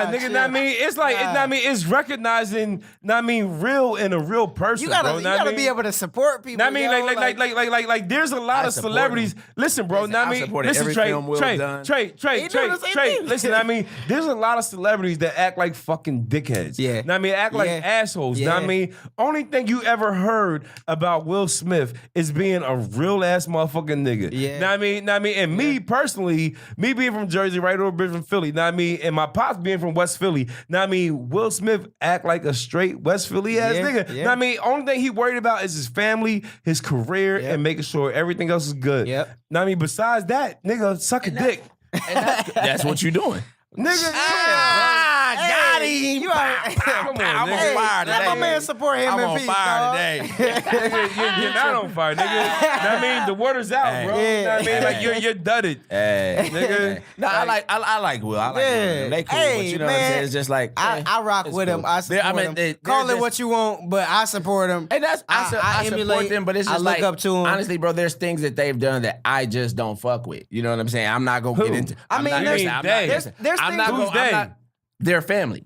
Nigga. I mean, it's like, it's recognizing. I mean, real in a real person, You gotta, bro. you gotta be able to support people. I mean, like, there's a lot of celebrities. Listen, bro. Listen, I've supported every film Will's done. Trey. He doing the same thing. Listen, I mean, there's a lot of celebrities that act like fucking dickheads. Yeah. I mean, act like assholes. Yeah. I mean, only thing you ever heard about Will Smith is being a real ass motherfucking nigga. Yeah. Know what I mean, and me personally, me being from Jersey, right over bridge from Philly. Know what I mean, and my pops being from West Philly. Know what I mean, Will Smith act like a straight West Philly ass nigga. Yeah. Know what I mean, only thing he worried about is his family, his career, and making sure everything else is good. Yep. Know what I mean, besides that, nigga, suck a dick. That's what you doing. Nigga, Got him. You are, come on, I'm nigga. on fire today. let my man support him I'm in on peace, fire dog. today. Nigga, you're not on fire, nigga. Know what I mean, the water's out, bro. Yeah. Know what I mean, like you're dudded. Hey, Nigga. No, I like Will. I like Yeah. Will. They cool, Hey, but you know what I'm man. saying? It's just like I rock it's with him. cool. I support him. Call it what you want, but I support him. And that's I support emulate them, but it's I just look like up to him. honestly, bro. There's things that they've done that I just don't fuck with. You know what I'm saying? I'm not gonna get into. I I'm mean, not- there's- listen, I'm they. not- listen, There's I'm things- not Who's gonna- I'm they? not- Their family,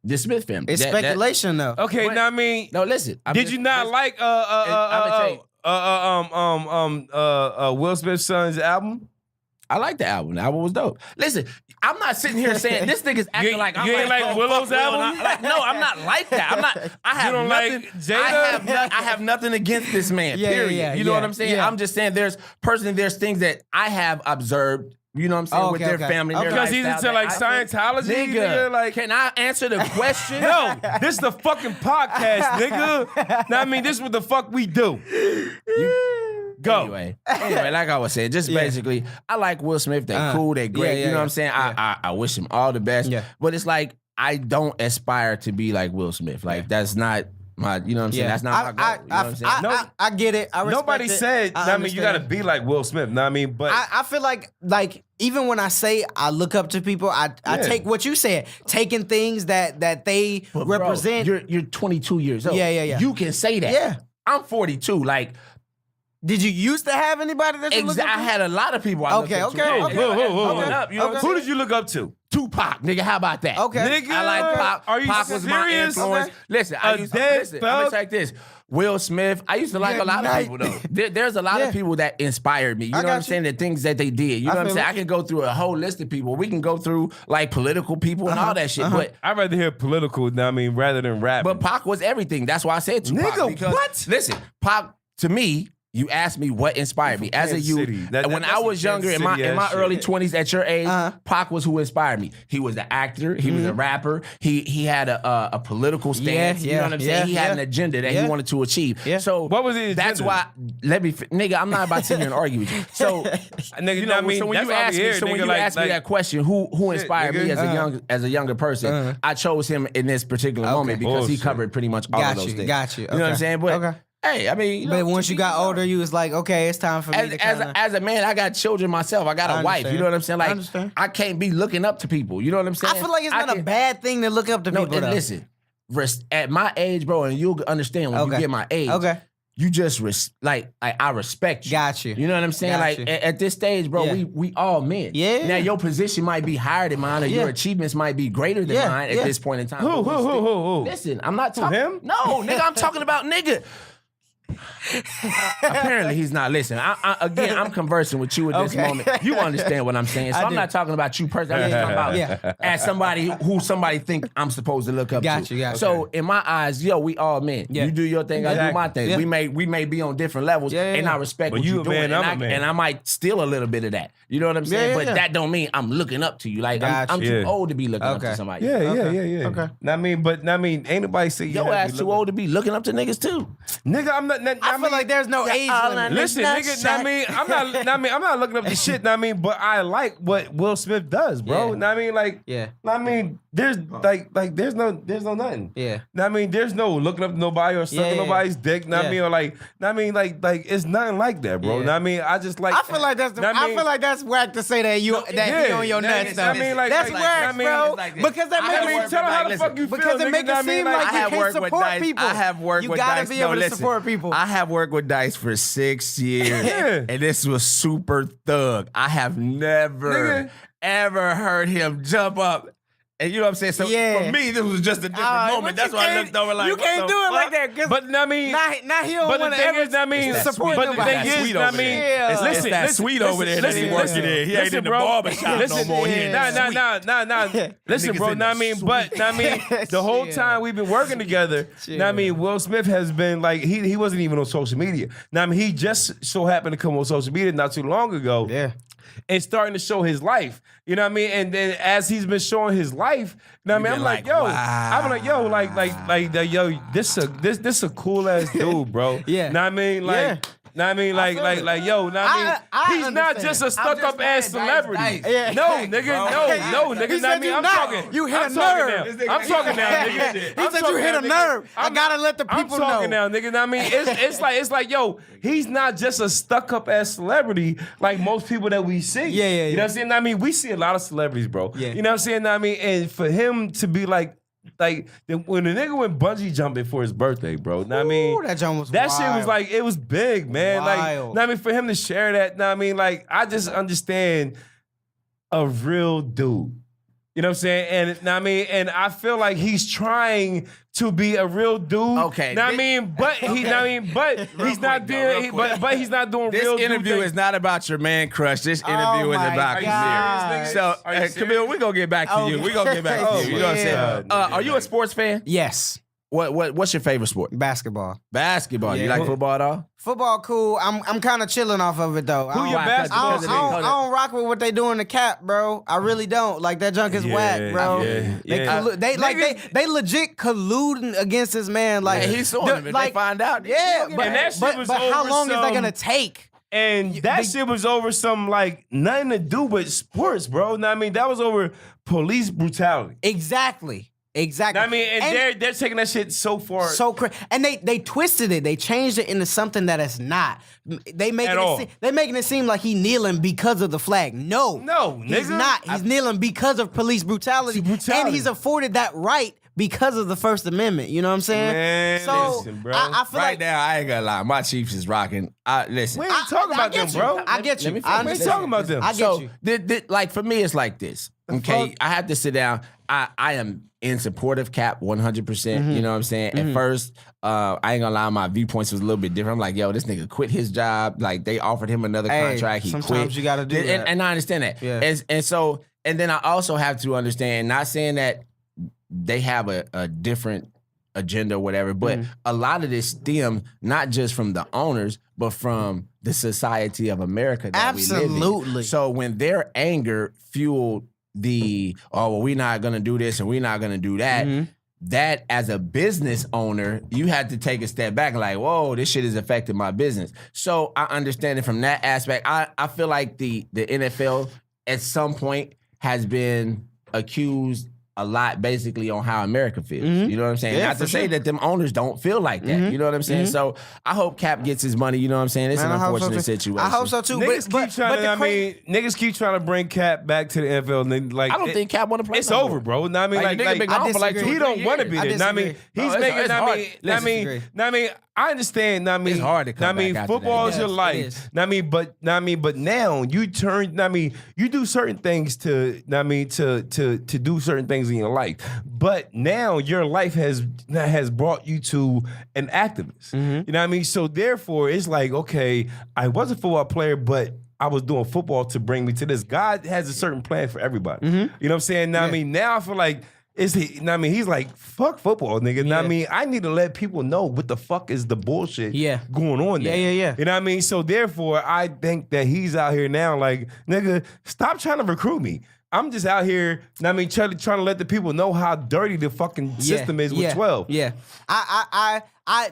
the Smith family. It's speculation though. Okay, But- now I mean, No, listen. I'm did just- you not like I'ma Will Smith's son's album? I like the album. The album was dope. Listen, I'm not sitting here saying this nigga's acting You- like I'm you ain't like oh, Willow's fuck Will, album? and no, I'm not like that. I'm not. I have don't nothing. like Jada? I have nothing against this man. Yeah, period. yeah, you know yeah, what I'm saying? yeah. I'm just saying there's things that I have observed. You know what I'm saying? Oh, with okay, their okay. family, Okay. their Because he's lifestyle into like that I think- Scientology, nigga. Like, Can I answer the question? no, this is the fucking podcast, nigga. Now I mean, this is what the fuck we do. Go. Anyway, like I was saying, just basically, I like Will Smith. They cool, they great. yeah, you know what yeah. I'm saying? I wish him all the best. Yeah. But it's like I don't aspire to be like Will Smith. Like that's not my. You know what I'm saying? That's not my goal. You know what I'm saying? I get it. I respect Nobody it. said, I mean, you gotta understand. be like Will Smith. Know what I mean, but I feel like even when I say I look up to people, I take what you said, taking things that they But bro, represent. you're 22 years old. Yeah. You can say that. Yeah. I'm 42. Like Did you used to have anybody that you look up to? I had a lot of people. I looked Okay, up to. okay, Yeah, okay. growing up, you know what I'm who saying? did you look up to? Tupac, nigga. How about that? Okay. Nigga, I like Pac. Are you Pac was my serious? influence. Okay. Listen, I A used to dead listen. I'm thug? gonna like this. Will Smith. I used to like a lot of people though. There's a lot of people that inspired me. You know what I'm saying? The things that they did. You know what I'm feel saying? it. I can go through a whole list of people. We can go through like political people and all that shit. But I'd rather hear political, know what I mean, rather than rap. but Pac was everything. That's why I said Tupac. Nigga, because, what? Listen, Pac to me. You asked me what inspired me as a Kansas youth. City. When That's I was some younger, in Kansas my City ass early shit. 20s, at your age, Pac was who inspired me. He was an actor. He was a rapper. He had a political stance. You know what I'm saying? He had an agenda that he wanted to achieve. Yeah. So What was his That's agenda? why. Nigga, I'm not about to sit here and argue with you. So nigga, you know, I mean, so when that's you why we ask me, here, so when nigga, you like- ask me like- that question, who inspired me nigga. as a younger person, I chose him in this particular moment because he Bullshit. covered pretty much all of those things. Got you. You know what I'm Okay. saying? But Okay. hey, I mean, you But know, once to you be got honest, older, you was like, okay, it's time for me to kind of. as a man, I got children myself. I got I a wife. You understand. know what I'm saying? I Like, understand. I can't be looking up to people. You know what I'm saying? I feel like it's not a can- bad thing to look up to No, people. and though. listen, at my age, bro, and you'll understand when you Okay. get my age. Okay. You just like I respect you. Got you. You know what I'm saying? Got Like you. at this stage, bro, Yeah. we all men. Yeah. Now your position might be higher than mine, or Yeah. your achievements might be greater than Yeah, mine yeah. at this point in time. Who? But we still- Who? Listen, I'm not talking him? No, nigga, I'm talking about nigga. Apparently he's not listening. Again, I'm conversing with you at this Okay. moment. You understand what I'm saying. So I I'm do. not talking about you personally. I'm just talking about Yeah. as somebody who somebody think I'm supposed to look up Got to. you, got you. So in my eyes, yo, we all men. Yeah. You do your thing, I do my thing. Yeah. We may be on different levels, Yeah, yeah, and yeah. I respect But what you you're a doing, man, I'm a man. and I might steal a little bit of that. You know what I'm saying? Yeah, But yeah. that don't mean I'm looking up to you. Like Got I'm you. too Yeah. old to be looking up Okay. to somebody. Yeah. Okay. I mean, ain't nobody say you Your have to ass be too looking- old to be looking up to niggas too. Nigga, I'm not. I feel like there's no age limit. Listen, nigga, I mean, I'm not looking up the shit. I mean, but I like what Will Smith does, bro. Yeah. I mean, like, Yeah. I mean, there's there's no nothing. Yeah. Know what I mean, there's no looking up to nobody or sucking nobody's dick. Know what I mean, or know what I mean, like it's nothing like that, bro. Know what I mean, I just like. I feel like that's whack to say that he on your nuts though. I mean, that's whack, bro. Because that makes tell her how the fuck you feel. Because it makes it seem like you can't support people. I have worked you with gotta Dice. be able to support people. I have worked with Dice for 6 years, and this was super thug. I have never ever heard him jump up. And you know what I'm saying? So for me, this was just a different moment. That's why I looked over like, you can't do it like that. But I mean, now he don't want to ever support but nobody. the thing is, I mean, it's that sweet over there that he working in. He ain't in the barbershop no more. Nah. Listen, bro. Know what I mean? But the whole time we've been working together, know what I mean, Will Smith has been like he wasn't even on social media. Now I mean, he just so happened to come on social media not too long ago. Yeah. And starting to show his life, you know what I mean? And then as he's been showing his life, you know what I mean? I'm like, yo, yo, this a cool ass dude, bro. Yeah. Know what I mean? Like, know what I mean? Like, yo, know what I mean? He's not just a stuck-up ass celebrity. Yeah. No, nigga, no, nigga. He said I'm talking. You hit a nerve. I'm talking now, nigga. He said you hit a nerve. I gotta let the people know. I'm talking now, nigga. Know what I mean? It's like, yo, he's not just a stuck-up ass celebrity like most people that we see. Yeah. You know what I'm saying? I mean, we see a lot of celebrities, bro. Yeah. You know what I'm saying? I mean, and for him to be like when the nigga went bungee jumping for his birthday, bro. Know what I mean? That jump was that wild. shit was like, it was big, man. Wild. Like, know what I mean, for him to share that, know what I mean, like, I just understand a real dude. You know what I'm saying? And know what I mean, and I feel like he's trying to be a real dude. Okay. Know what I mean? But he know what I mean, but he's not doing but he's not doing This real interview dude is not about your man crush. This interview is my about God. So, Are you serious? Camille, we're gonna get back to you. We're gonna get back to you. You know what I'm saying? Are you a sports fan? Yes. What's your favorite sport? Basketball. Basketball. Yeah. You like football at all? Football cool. I'm kind of chilling off of it though. Who your basketball team? I don't rock with what they do in the cap, bro. I really don't. Like that junk is whack, bro. They legit colluding against this man. Like he's suing him if they find out. Yeah, And that shit was but how over long is that some- gonna take? And that shit was over some like nothing to do with sports, bro. Know what I mean, that was over police brutality. Exactly. Know what I mean, and they're taking that shit so far. So crazy, and they twisted it. They changed it into something that it's not. They making it seem like he kneeling because of the flag. No, he's nigga. not. He's kneeling because of police brutality, and he's afforded that right because of the First Amendment. You know what I'm saying? Man, so listen, bro. I feel Right like now, I ain't gonna lie. My Chiefs is rocking. Listen, we ain't talking about them, bro. I get you. We ain't talking about them. I get you. Like for me, it's like this. Okay, I have to sit down. I am in support of Cap 100%. You know what I'm saying? At first, I ain't gonna lie, my viewpoints was a little bit different. I'm like, yo, this nigga quit his job. Like they offered him another contract. He sometimes quit. you gotta do that. And I understand that. Yeah. And then I also have to understand, not saying that they have a different agenda or whatever, but a lot of this stems not just from the owners, but from the society of America that we live in. Absolutely. So when their anger fueled we're not gonna do this and we're not gonna do that, that as a business owner, you had to take a step back and like, whoa, this shit is affecting my business. So I understand it from that aspect. I feel like the NFL at some point has been accused a lot basically on how America feels. You know what I'm saying? Yeah, Not to for say sure. that them owners don't feel like that. You know what I'm saying? So I hope Cap gets his money. You know what I'm saying? It's Man, an I hope so unfortunate too. situation. I hope so too. Niggas keep trying to. Niggas keep trying to bring Cap back to the NFL. And then, like, I don't think Cap want to play. it's no over, more. bro. Know what I mean, Like, the nigga been gone for like 2 or he 3 don't want to be years. there. Know what I mean, disagree. he's No, making. it's Know what I hard. mean, know what I mean, Disagree. know what I mean. I understand. Know what I mean, It's hard to come know what I mean, back after football that. is your Yes, it life. is. Know what I mean, but know what I mean, but now you turn. Know what I mean, you do certain things to. Know what I mean, to do certain things in your life. But now your life has brought you to an activist. You know what I mean? So therefore, it's like, okay, I was a football player, but I was doing football to bring me to this. God has a certain plan for everybody. You know what I'm saying? Now I mean, now I feel like you know what I mean, he's like, fuck football, nigga. You know what I mean? I need to let people know what the fuck is the bullshit going on there. Yeah. You know what I mean? So therefore, I think that he's out here now like, nigga, stop trying to recruit me. I'm just out here, I mean, trying to let the people know how dirty the fucking system is with 12. Yeah.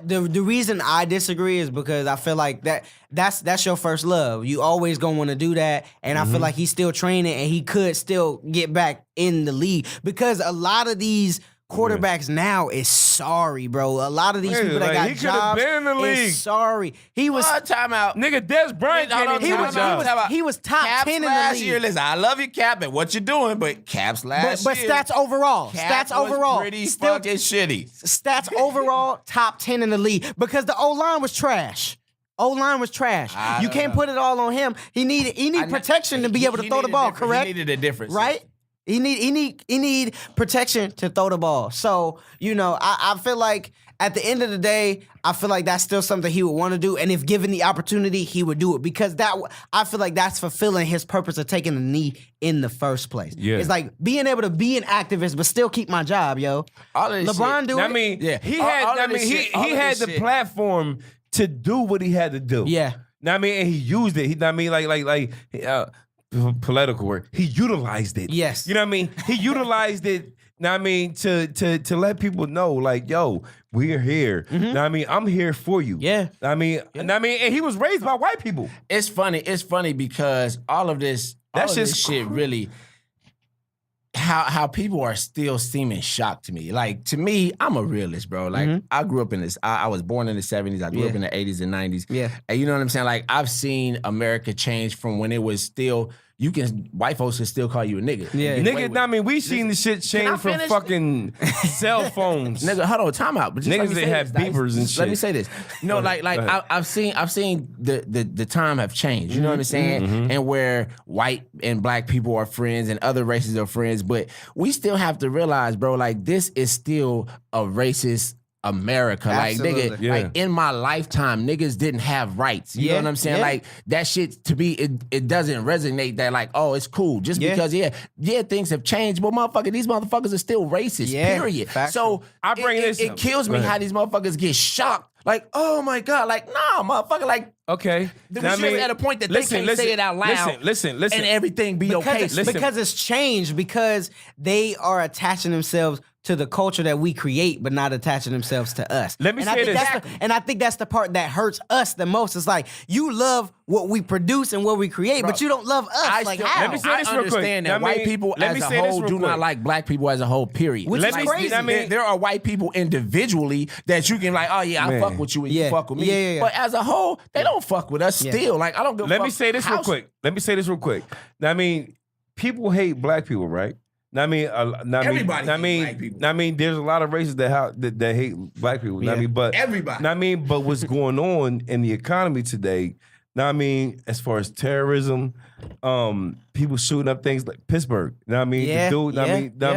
The reason I disagree is because I feel like that's your first love. You always gonna want to do that, and I feel like he's still training, and he could still get back in the league because a lot of these quarterbacks now is sorry, bro. A lot of these people that got he jobs been in the league. is sorry. He was timeout. Nigga, Des Bryant can't even get a job. he was top Caps 10 in the last league. year. Listen, I love you, Cap, and what you're doing, but Caps last But year. stats overall, Cap stats was overall, pretty still fucking shitty. stats overall top 10 in the league because the O-line was trash. O-line was trash. You can't put it all on him. He need protection to be able to throw the ball, correct? He needed a difference. Right? He need protection to throw the ball. So, I feel like at the end of the day, I feel like that's still something he would want to do. And if given the opportunity, he would do it because I feel like that's fulfilling his purpose of taking the knee in the first place. Yeah. It's like being able to be an activist but still keep my job, yo. All of this LeBron shit. do it. I mean, Yeah. he All had. of I mean, this shit- all he of had this the shit. platform to do what he had to do. Yeah. Know what I mean, and he used it. I mean, like political word. He utilized it. Yes. You know what I mean? He utilized it. Know what I mean, to let people know, like, yo, we're here. Know what I mean, I'm here for you. Yeah. Know what I mean, and he was raised by white people. It's funny because all of this shit really how people are still seeming shocked to me. Like, to me, I'm a realist, bro. Like, I grew up in this. I was born in the 70s. I grew up in the 80s and 90s. Yeah. And you know what I'm saying? Like, I've seen America change from when it was still, white folks can still call you a nigga. Yeah. Nigga, know what I mean, we seen the shit I change from finish? fucking cell phones. Nigga, hold on, time out. But just Niggas let me that say have this, Dice. beepers and Just Let me shit. say this. You know, like I've seen the time have changed. You know what I'm saying? And where white and black people are friends and other races are friends, but we still have to realize, bro, like this is still a racist America. Absolutely. Like, nigga, Yeah. like in my lifetime, niggas didn't have rights. You know Yeah, what I'm saying? yeah. Like that shit to me, it doesn't resonate that like, oh, it's cool. Just Yeah. because, things have changed, but these motherfuckers are still racist, Yeah, period. factual. So I bring this it up. kills me Go ahead. how these motherfuckers get shocked. Like, oh my God, like, nah, motherfucker, like, Okay. we Know what I should mean? be at a point that they can't say it out loud. Listen. And everything be okay. Because it's changed, because they are attaching themselves to the culture that we create, but not attaching themselves to us. Let me and say I think this. that's and I think that's the part that hurts us the most. It's like, you love what we produce and what we create, but you don't love us. Like, how? Let me say this real quick. understand that I mean, white people let as me a say this whole real do not quick. like black people as a whole, period. Which Let is me- crazy. I mean- there are white people individually that you can like, oh yeah, I Man. fuck with you and Yeah. you fuck with me. Yeah. But as a whole, they don't fuck with us still. Like, I don't give a Let fuck. me say this real quick. Now, I mean, people hate black people, right? Now, I mean, Everybody hates black people. I mean, there's a lot of races that hate black people. Now, I mean, but Everybody. Now, I mean, but what's going on in the economy today? Now, I mean, as far as terrorism, people shooting up things like Pittsburgh. You know what I mean? Yeah, The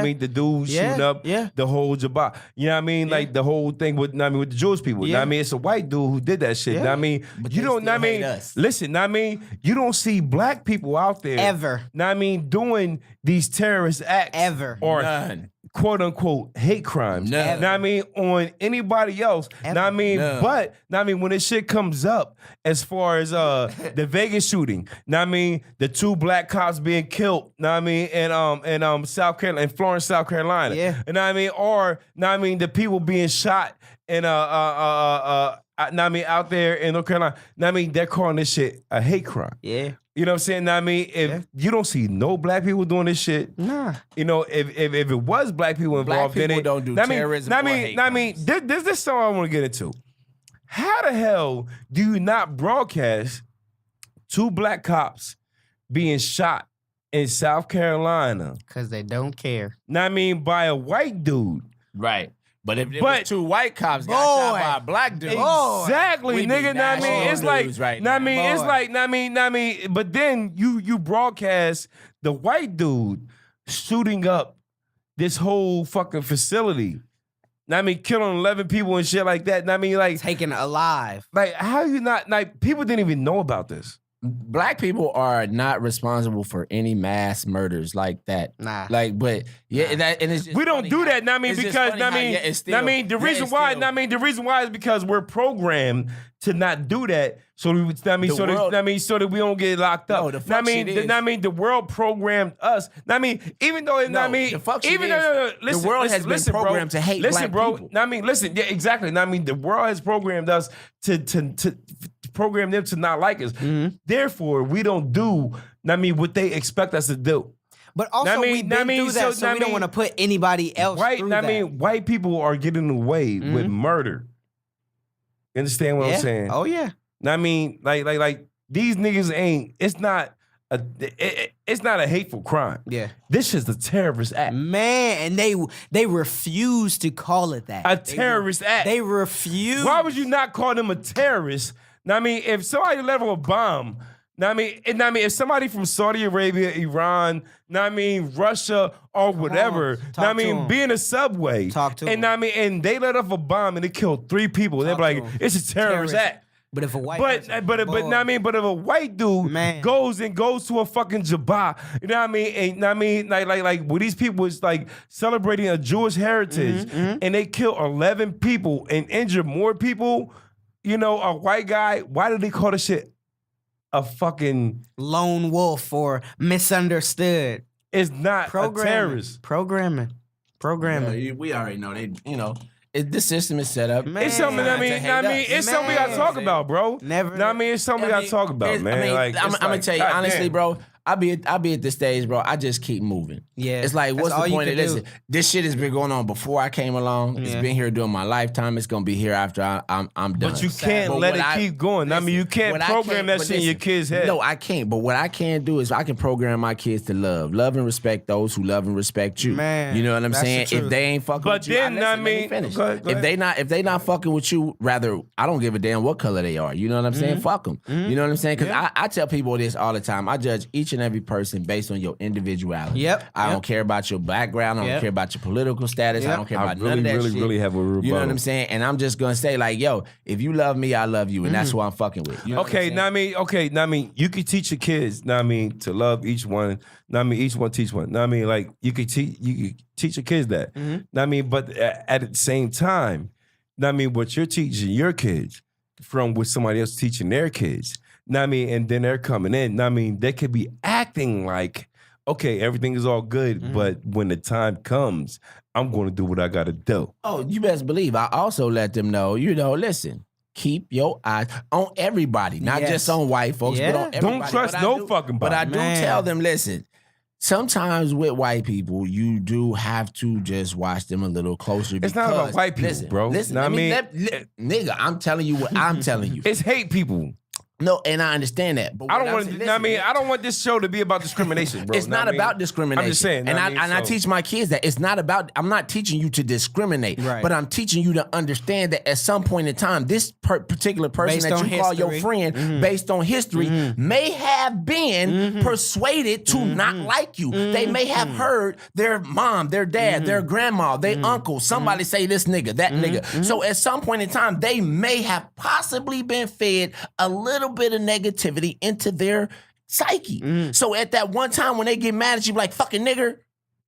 dude, the dude shooting up the whole Jabba. You know what I mean? Like the whole thing with, with the Jewish people. You know what I mean? It's a white dude who did that shit. You know what I mean? But You they don't, know what I still mean? hate us. Listen, know what I mean? You don't see black people out there Ever. Know what I mean? Doing these terrorist acts. Ever. Or None. quote unquote hate crimes. None. Know what I mean? On anybody else. Know what I mean? None. But know what I mean, when this shit comes up as far as the Vegas shooting, know what I mean, the 2 black cops being killed, know what I mean, in South Carolina, in Florence, South Carolina. Yeah. You know what I mean? Or know what I mean, the people being shot in know what I mean, out there in North Carolina. Know what I mean, they're calling this shit a hate crime. Yeah. You know what I'm saying? Know what I mean, if you don't see no black people doing this shit, Nah. you know, if it was black people involved in people it, don't do know what I mean, terrorism know what or I mean, hate know what I mean, this is something I want to get into. How the hell do you not broadcast 2 black cops being shot in South Carolina? Because they don't care. Know what I mean, by a white dude. Right. But if it But- was 2 white cops got shot by a black dude, Exactly, we be nigga. Know what I mean, national it's like, news right know what I now. mean, it's Boy. like, know what I mean, but then you broadcast the white dude shooting up this whole fucking facility. Know what I mean, killing 11 people and shit like that. Know what I mean, like Taken alive. how you not, like, people didn't even know about this. black people are not responsible for any mass murders like that. Nah. Like, but that and it's just We don't funny do how- that. Know what I mean, it's just because funny know what I how, mean, yeah, it's know what I still- mean, the yeah, reason it's why, still- know what I mean, the reason why is because we're programmed to not do that. So we, I mean, so that we don't get locked up. No, the fuck shit is- the world programmed us. I mean, even though it, No, I mean, the fuck shit even is, though the world has been programmed to hate listen, black bro. people. I mean, listen, yeah, exactly. I mean, the world has programmed us to program them to not like us. Therefore, we don't do. I mean, what they expect us to do. But also, we've been through that, so we don't want to put anybody else through that. I mean, white people are getting away with murder. You understand what I'm saying? Oh, yeah. I mean, like these niggas ain't. It's not a hateful crime. Yeah. This is a terrorist act. Man, and they refuse to call it that. A terrorist act. They refuse. Why would you not call them a terrorist? I mean, if somebody let off a bomb, I mean, if somebody from Saudi Arabia, Iran, Russia or whatever, be in a subway, and they let off a bomb and it killed 3 people, they're like, it's a terrorist act. But if a white but if a white dude goes to a fucking Jabba, you know what I mean? And like where these people is like celebrating a Jewish heritage and they kill 11 people and injure more people, you know, a white guy, why did they call the shit a fucking lone wolf or misunderstood? It's not a terrorist. Programming. We already know they. You know, this system is set up. Man. It's something. It's something we gotta talk about, bro. Never. It's something we gotta talk about, man. I'm gonna tell you honestly, bro. I be at this stage, bro. I just keep moving. Yeah. It's like, what's the point of this? This shit has been going on before I came along. It's been here during my lifetime. It's gonna be here after I'm done. But you can't let it keep going. Listen, you can't program that shit in your kid's head. No, I can't. But what I can do is I can program my kids to love and respect those who love and respect you. Man, you know what I'm saying? If they ain't fucking with you, let me finish. Go ahead. If they not fucking with you, rather, I don't give a damn what color they are. You know what I'm saying? Fuck them. You know what I'm saying? Because I tell people this all the time. I judge each and every person based on your individuality. I don't care about your background. I don't care about your political status. I don't care about none of that shit. Really have a rebuttal. You know what I'm saying? And I'm just gonna say, like, yo, if you love me, I love you, and that's who I'm fucking with. You know you can teach your kids, to love each one. Each one teach one. Like you could teach your kids that. But at the same time, what you're teaching your kids from what somebody else teaching their kids. And then they're coming in. They could be acting like, okay, everything is all good, but when the time comes, I'm going to do what I got to do. Oh, you best believe. I also let them know, listen, keep your eyes on everybody, not just on white folks, but on everybody. Don't trust fucking body. But I do tell them, listen, sometimes with white people, you do have to just watch them a little closer. It's not about white people, bro. Listen, nigga, I'm telling you what I'm telling you. It's hate people. No, and I understand that. But I don't want this show to be about discrimination, bro. It's not about discrimination. I'm just saying. I teach my kids that it's not about. I'm not teaching you to discriminate, but I'm teaching you to understand that at some point in time, this particular person that you call your friend, based on history, may have been persuaded to not like you. They may have heard their mom, their dad, their grandma, their uncle, somebody say this nigga, that nigga. So at some point in time, they may have possibly been fed a little bit of negativity into their psyche. So at that one time when they get mad at you like, fucking nigger,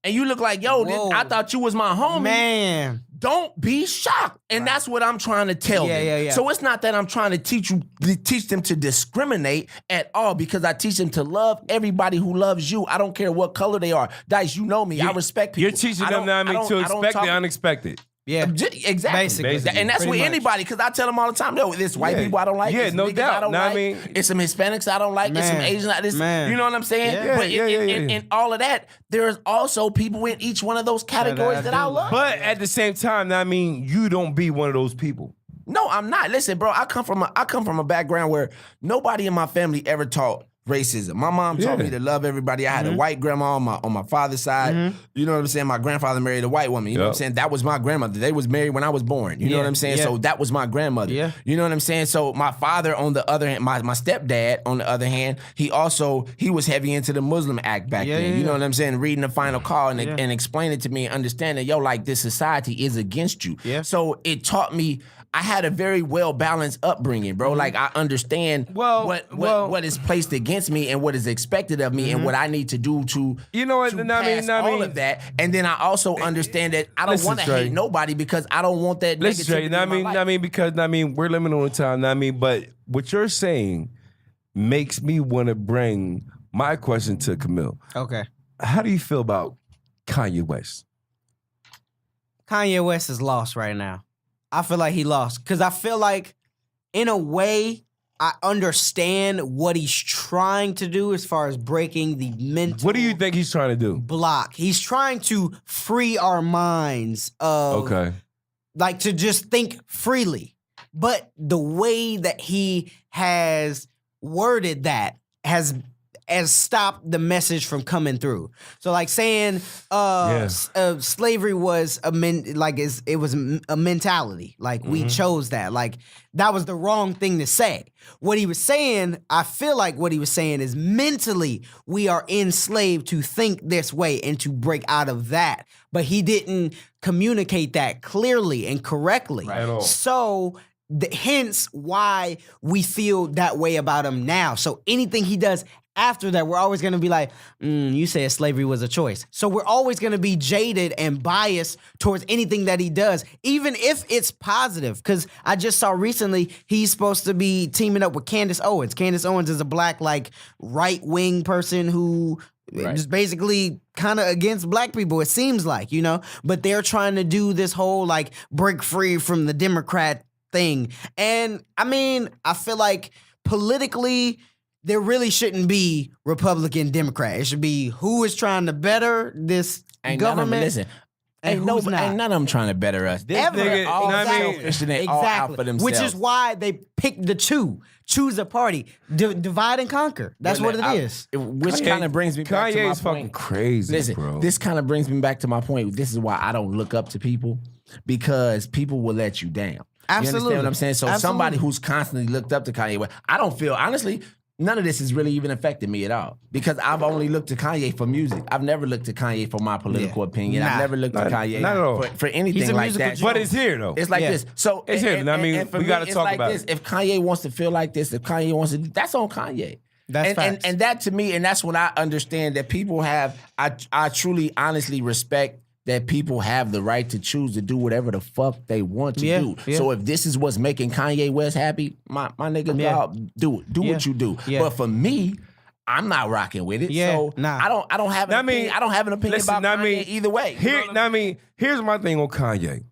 and you look like, yo, I thought you was my homie. Man. Don't be shocked. And that's what I'm trying to tell them. So it's not that I'm trying to teach them to discriminate at all, because I teach them to love everybody who loves you. I don't care what color they are. Dice, you know me. I respect people. You're teaching them to expect the unexpected. Yeah, exactly. Basically. And that's with anybody, because I tell them all the time, yo, it's white people I don't like. Yeah, no doubt. I don't like. It's some Hispanics I don't like. It's some Asians. You know what I'm saying? But in all of that, there's also people in each one of those categories that I love. But at the same time, you don't be one of those people. No, I'm not. Listen, bro, I come from a background where nobody in my family ever taught racism. My mom taught me to love everybody. I had a white grandma on my father's side. You know what I'm saying? My grandfather married a white woman. You know what I'm saying? That was my grandmother. They was married when I was born. You know what I'm saying? So that was my grandmother. You know what I'm saying? So my father, on the other hand, my stepdad, on the other hand, he was heavy into the Muslim act back then. You know what I'm saying? Reading the final call and explaining to me and understanding, yo, like, this society is against you. So it taught me I had a very well balanced upbringing, bro. Like I understand what is placed against me and what is expected of me and what I need to do to all of that. And then I also understand that I don't want to hate nobody because I don't want that negativity in my life. We're limited on time. But what you're saying makes me want to bring my question to Kamil. Okay. How do you feel about Kanye West? Kanye West is lost right now. I feel like he lost because I feel like, in a way, I understand what he's trying to do as far as breaking the mental. What do you think he's trying to do? Block. He's trying to free our minds of, like, to just think freely. But the way that he has worded that has stopped the message from coming through. So, like, saying slavery was it was a mentality. Like, we chose that. Like, that was the wrong thing to say. What he was saying, I feel like what he was saying is mentally we are enslaved to think this way and to break out of that. But he didn't communicate that clearly and correctly. Right. At all. So hence why we feel that way about him now. So anything he does after that, we're always going to be like, you said slavery was a choice. So we're always going to be jaded and biased towards anything that he does, even if it's positive. Because I just saw recently he's supposed to be teaming up with Candace Owens. Candace Owens is a black, like, right-wing person who is basically kind of against black people, it seems like, you know? But they're trying to do this whole, like, break free from the Democrat thing. And, I mean, I feel like politically, there really shouldn't be Republican, Democrat. It should be who is trying to better this government. Ain't none of them trying to better us. Ever. All selfish and they all out for themselves. Which is why they picked the two. Choose a party. Divide and conquer. That's what it is. Which kind of brings me back to my point. Kanye's fucking crazy, bro. This kind of brings me back to my point. This is why I don't look up to people, because people will let you down. Absolutely. You understand what I'm saying? So somebody who's constantly looked up to Kanye West, I don't feel, honestly, none of this has really even affected me at all, because I've only looked to Kanye for music. I've never looked to Kanye for my political opinion. I've never looked to Kanye for anything like that. But it's here, though. It's like this. So it's here. We got to talk about this. it. If Kanye wants to feel like this, if Kanye wants to, that's on Kanye. That's facts. And that to me, and that's what I understand that people have. I truly, honestly respect that people have the right to choose to do whatever the fuck they want to do. Yeah. So if this is what's making Kanye West happy, my nigga, dog, do it. Do what you do. Yeah. But for me, I'm not rocking with it. Yeah. So I don't have an opinion. I don't have an opinion about Kanye either way. Here's my thing on Kanye.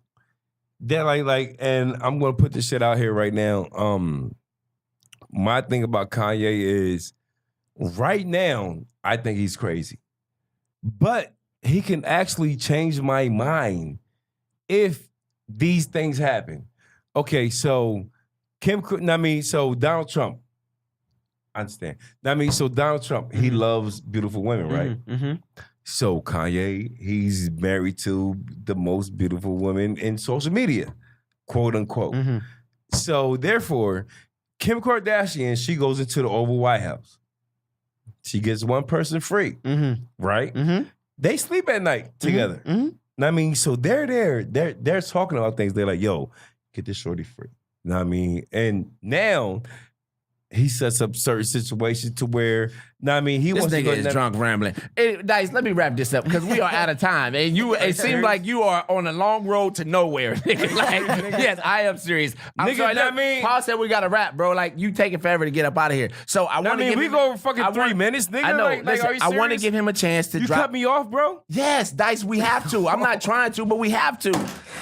That and I'm gonna put this shit out here right now. My thing about Kanye is right now, I think he's crazy. But he can actually change my mind if these things happen. Okay, so Donald Trump. I understand. So Donald Trump, he loves beautiful women, right? Mm-hmm. So Kanye, he's married to the most beautiful woman in social media, quote unquote. Mm-hmm. So therefore, Kim Kardashian, she goes into the Oval White House. She gets one person free, right? Mm-hmm. They sleep at night together. So they're there. They're talking about things. They're like, yo, get this shorty free. And now he sets up certain situations to where, he wants to go. This nigga is drunk rambling. Hey, Dice, let me wrap this up because we are out of time. And it seems like you are on a long road to nowhere. Yes, I am serious. I'm sorry. Paul said we got to wrap, bro. Like, you taking forever to get up out of here. So I want to we go over fucking 3 minutes, nigga. I know. Are you serious? I want to give him a chance to drop. You cut me off, bro? Yes, Dice, we have to. I'm not trying to, but we have to.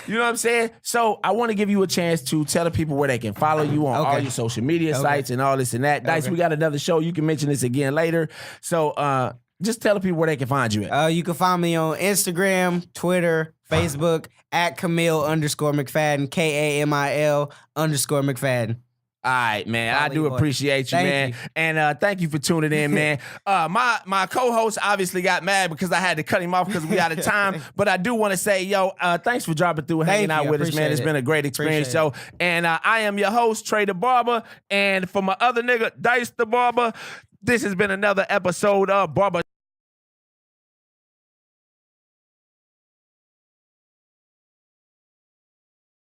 You know what I'm saying? So I want to give you a chance to tell the people where they can follow you on all your social media sites and all this and that. Dice, we got another show. You can mention this again later. So just tell the people where they can find you at. You can find me on Instagram, Twitter, Facebook, at Kamil_McFadden, KAMIL_McFadden. All right, man. I do appreciate you, man. And thank you for tuning in, man. My co-host obviously got mad because I had to cut him off because we out of time. But I do want to say, thanks for dropping through and hanging out with us, man. It's been a great experience. So, and I am your host, Trey the Barber. And for my other nigga, Dice the Barber, this has been another episode of Barber.